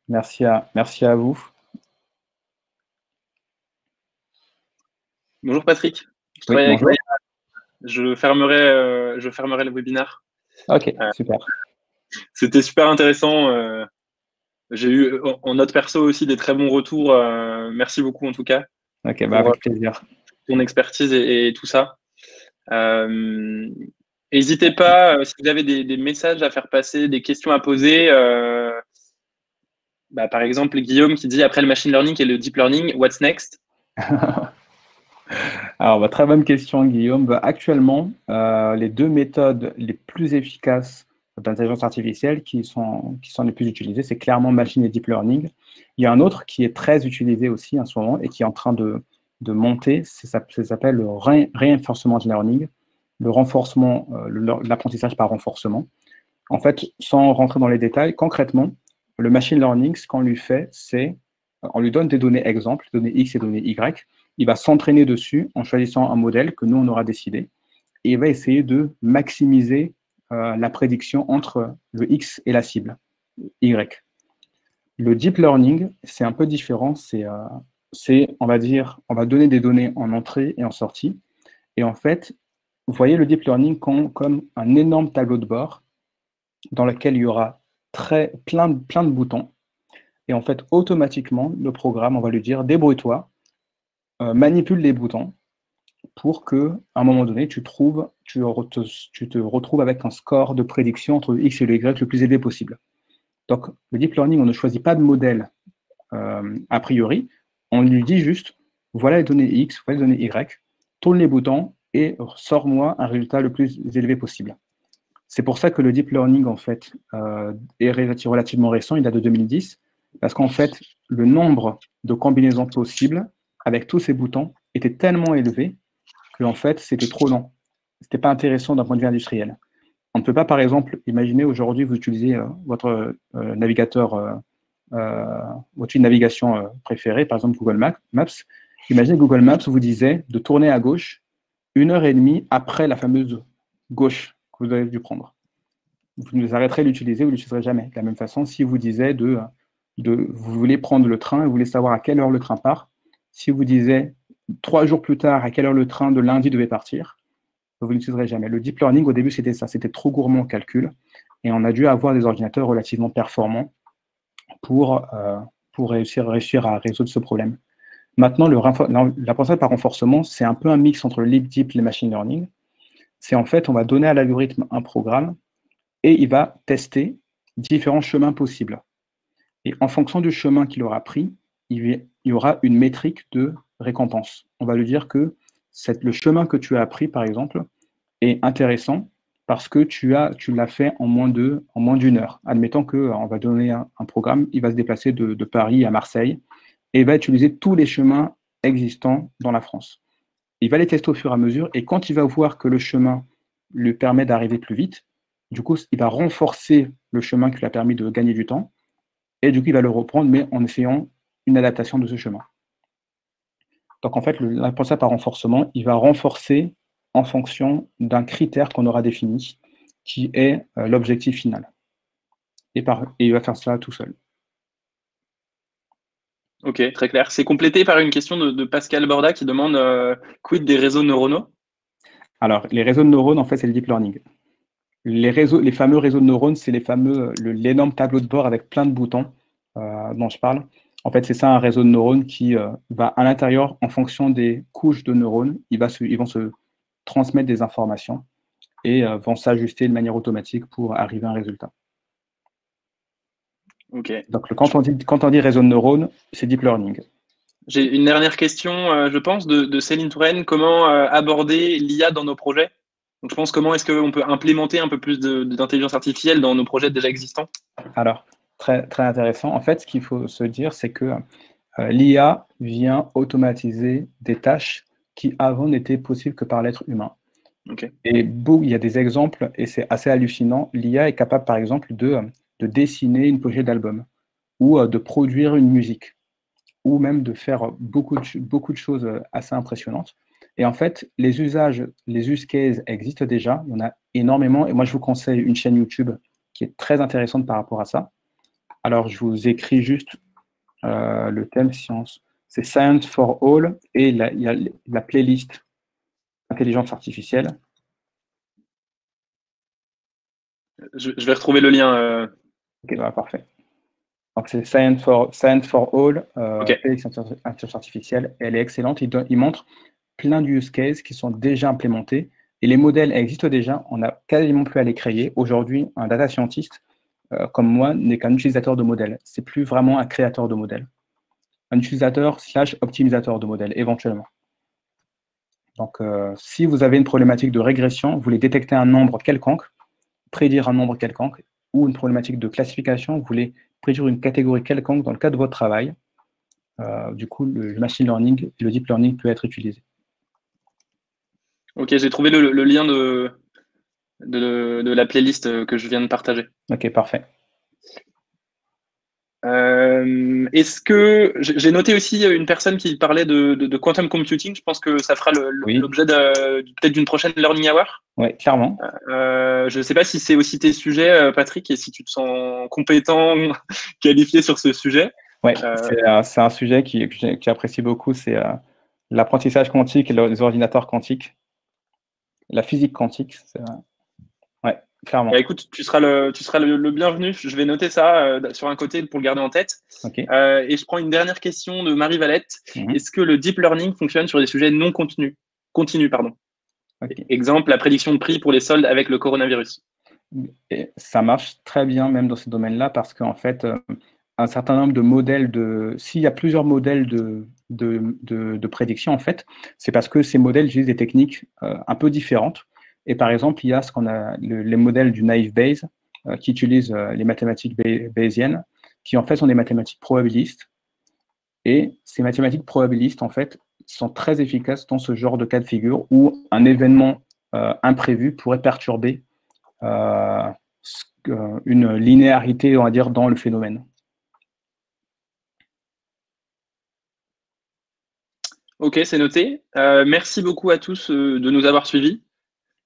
Merci à vous. Bonjour Patrick. Bonjour. Je fermerai le webinaire. Ok, super. C'était super intéressant. J'ai eu en note perso aussi des très bons retours. Merci beaucoup en tout cas. Ok, avec plaisir. Ton expertise et tout ça. N'hésitez pas, si vous avez des messages à faire passer, des questions à poser. Par exemple, Guillaume qui dit après le machine learning et le deep learning, what's next? Alors, très bonne question, Guillaume. Actuellement, les deux méthodes les plus efficaces d'intelligence artificielle qui sont les plus utilisées, c'est clairement machine et deep learning. Il y a un autre qui est très utilisé aussi en ce moment et qui est en train de monter, ça s'appelle le reinforcement learning, le renforcement, l'apprentissage par renforcement. En fait, sans rentrer dans les détails, concrètement, le machine learning, ce qu'on lui fait, c'est on lui donne des données exemples, données X et données Y. Il va s'entraîner dessus en choisissant un modèle que nous, on aura décidé. Et il va essayer de maximiser la prédiction entre le X et la cible, Y. Le deep learning, c'est un peu différent. On va dire, on va donner des données en entrée et en sortie. Et en fait, vous voyez le deep learning comme un énorme tableau de bord dans lequel il y aura plein de boutons. Et en fait, automatiquement, le programme, on va lui dire, débrouille-toi, manipule les boutons pour que, à un moment donné, tu te retrouves avec un score de prédiction entre X et le Y le plus élevé possible. Donc, le deep learning, on ne choisit pas de modèle a priori. On lui dit juste, voilà les données X, voilà les données Y, tourne les boutons et sors-moi un résultat le plus élevé possible. C'est pour ça que le deep learning, en fait, est relativement récent, il date de 2010, parce qu'en fait, le nombre de combinaisons possibles avec tous ces boutons était tellement élevé que, en fait, c'était trop lent. C'était pas intéressant d'un point de vue industriel. On ne peut pas, par exemple, imaginer aujourd'hui, vous utilisez votre navigateur, votre outil de navigation préféré, par exemple Google Maps. Imaginez Google Maps vous disait de tourner à gauche 1h30 après la fameuse gauche que vous avez dû prendre. Vous arrêterez de l'utiliser, vous ne l'utiliserez jamais. De la même façon, si vous disiez vous voulez prendre le train et vous voulez savoir à quelle heure le train part, si vous disiez 3 jours plus tard à quelle heure le train de lundi devait partir, vous n'utiliserez jamais. Le deep learning, au début, c'était ça. C'était trop gourmand au calcul. Et on a dû avoir des ordinateurs relativement performants pour réussir à résoudre ce problème. Maintenant, l'apprentissage par renforcement, c'est un peu un mix entre le deep et le machine learning. C'est en fait, on va donner à l'algorithme un programme et il va tester différents chemins possibles. Et en fonction du chemin qu'il aura pris, il y aura une métrique de récompense. On va lui dire que le chemin que tu as appris, par exemple, est intéressant parce que tu l'as fait en moins d'une heure. Admettons qu'on va donner un programme, il va se déplacer de Paris à Marseille et il va utiliser tous les chemins existants dans la France. Il va les tester au fur et à mesure et quand il va voir que le chemin lui permet d'arriver plus vite, du coup, il va renforcer le chemin qui lui a permis de gagner du temps et du coup, il va le reprendre, mais en essayant une adaptation de ce chemin. Donc, en fait, l'apprentissage par renforcement, il va renforcer en fonction d'un critère qu'on aura défini, qui est l'objectif final. Et il va faire ça tout seul. Ok, très clair. C'est complété par une question de Pascal Borda qui demande quid des réseaux neuronaux? Alors, les réseaux de neurones, en fait, c'est le deep learning. Les fameux réseaux de neurones, c'est l'énorme tableau de bord avec plein de boutons dont je parle. En fait, c'est ça un réseau de neurones qui va à l'intérieur, en fonction des couches de neurones, ils vont se transmettre des informations et vont s'ajuster de manière automatique pour arriver à un résultat. Okay. Donc, quand on dit réseau de neurones, c'est deep learning. J'ai une dernière question, je pense, de Céline Touraine. Comment aborder l'IA dans nos projets? Donc, je pense, comment est-ce qu'on peut implémenter un peu plus d'intelligence artificielle dans nos projets déjà existants? Alors, très, très intéressant. En fait, ce qu'il faut se dire, c'est que l'IA vient automatiser des tâches qui avant n'étaient possibles que par l'être humain. Okay. Et il y a des exemples, et c'est assez hallucinant. L'IA est capable, par exemple, de dessiner une pochette d'album, ou de produire une musique, ou même de faire beaucoup de choses assez impressionnantes. Et en fait, les use cases existent déjà, il y en a énormément, et moi je vous conseille une chaîne YouTube qui est très intéressante par rapport à ça. Alors je vous écris juste le thème science, c'est Science for All, et il y a la playlist intelligence artificielle. Je vais retrouver le lien. Ok, bah, parfait. Donc c'est Science for All, Okay. intelligence artificielle, et elle est excellente. Il montre plein de use cases qui sont déjà implémentés, et les modèles existent déjà, on n'a quasiment plus à les créer. Aujourd'hui, un data scientist, comme moi, n'est qu'un utilisateur de modèles. C'est plus vraiment un créateur de modèles. Un utilisateur / optimisateur de modèles, éventuellement. Donc, si vous avez une problématique de régression, vous voulez détecter un nombre quelconque, prédire un nombre quelconque, ou une problématique de classification, vous voulez prédire une catégorie quelconque dans le cadre de votre travail, du coup, le machine learning et le deep learning peut être utilisé. Ok, j'ai trouvé le lien de la playlist que je viens de partager. Ok, parfait. Est-ce que j'ai noté aussi une personne qui parlait de quantum computing? Je pense que ça fera l'objet peut-être d'une prochaine Learning Hour. Oui, clairement. Je ne sais pas si c'est aussi tes sujets, Patrick, et si tu te sens compétent, qualifié sur ce sujet. Oui, c'est un sujet que j'apprécie beaucoup, c'est l'apprentissage quantique et les ordinateurs quantiques, la physique quantique. Ouais, clairement. Bah, écoute, tu seras le bienvenu. Je vais noter ça sur un côté pour le garder en tête. Okay. Et je prends une dernière question de Marie Valette. Est-ce que le deep learning fonctionne sur des sujets non contenus? continue, pardon. Okay. Exemple, la prédiction de prix pour les soldes avec le coronavirus. Et ça marche très bien même dans ces domaines-là parce qu'en fait, un certain nombre de modèles s'il y a plusieurs modèles de prédiction, en fait, c'est parce que ces modèles utilisent des techniques un peu différentes. Et par exemple, il y a ce qu'on a les modèles du naive Bayes qui utilisent les mathématiques bayésiennes, qui en fait sont des mathématiques probabilistes. Et ces mathématiques probabilistes, en fait, sont très efficaces dans ce genre de cas de figure où un événement imprévu pourrait perturber une linéarité, on va dire, dans le phénomène. Ok, c'est noté. Merci beaucoup à tous de nous avoir suivis.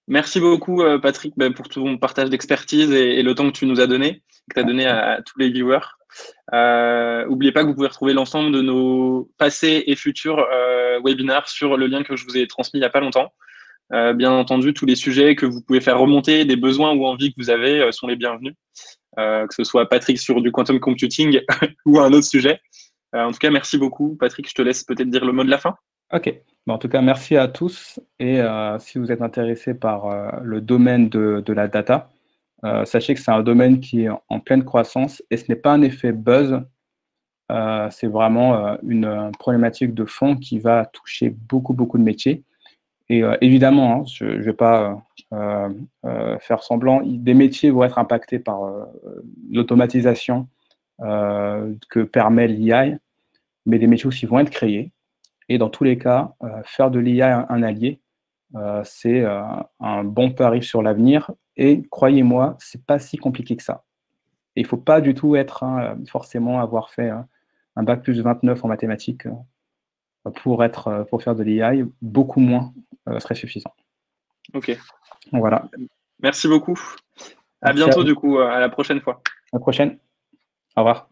Merci beaucoup, Patrick, pour ton partage d'expertise et le temps que tu nous as donné, que tu as donné à tous les viewers. N'oubliez pas que vous pouvez retrouver l'ensemble de nos passés et futurs webinaires sur le lien que je vous ai transmis il n'y a pas longtemps. Bien entendu, tous les sujets que vous pouvez faire remonter, des besoins ou envies que vous avez sont les bienvenus, que ce soit Patrick sur du quantum computing ou un autre sujet. En tout cas, merci beaucoup. Patrick, je te laisse peut-être dire le mot de la fin. Ok. Bon, en tout cas, merci à tous. Et si vous êtes intéressé par le domaine de la data, sachez que c'est un domaine qui est en pleine croissance et ce n'est pas un effet buzz. C'est vraiment une problématique de fond qui va toucher beaucoup de métiers. Et évidemment, hein, je ne vais pas faire semblant, des métiers vont être impactés par l'automatisation que permet l'IA, mais des métiers aussi vont être créés. Et dans tous les cas, faire de l'IA un allié, c'est un bon pari sur l'avenir. Et croyez-moi, ce n'est pas si compliqué que ça. Et il ne faut pas du tout être forcément avoir fait un bac plus 29 en mathématiques pour faire de l'IA. Beaucoup moins serait suffisant. Ok. Voilà. Merci beaucoup. À bientôt, du coup, à la prochaine fois. À la prochaine. Au revoir.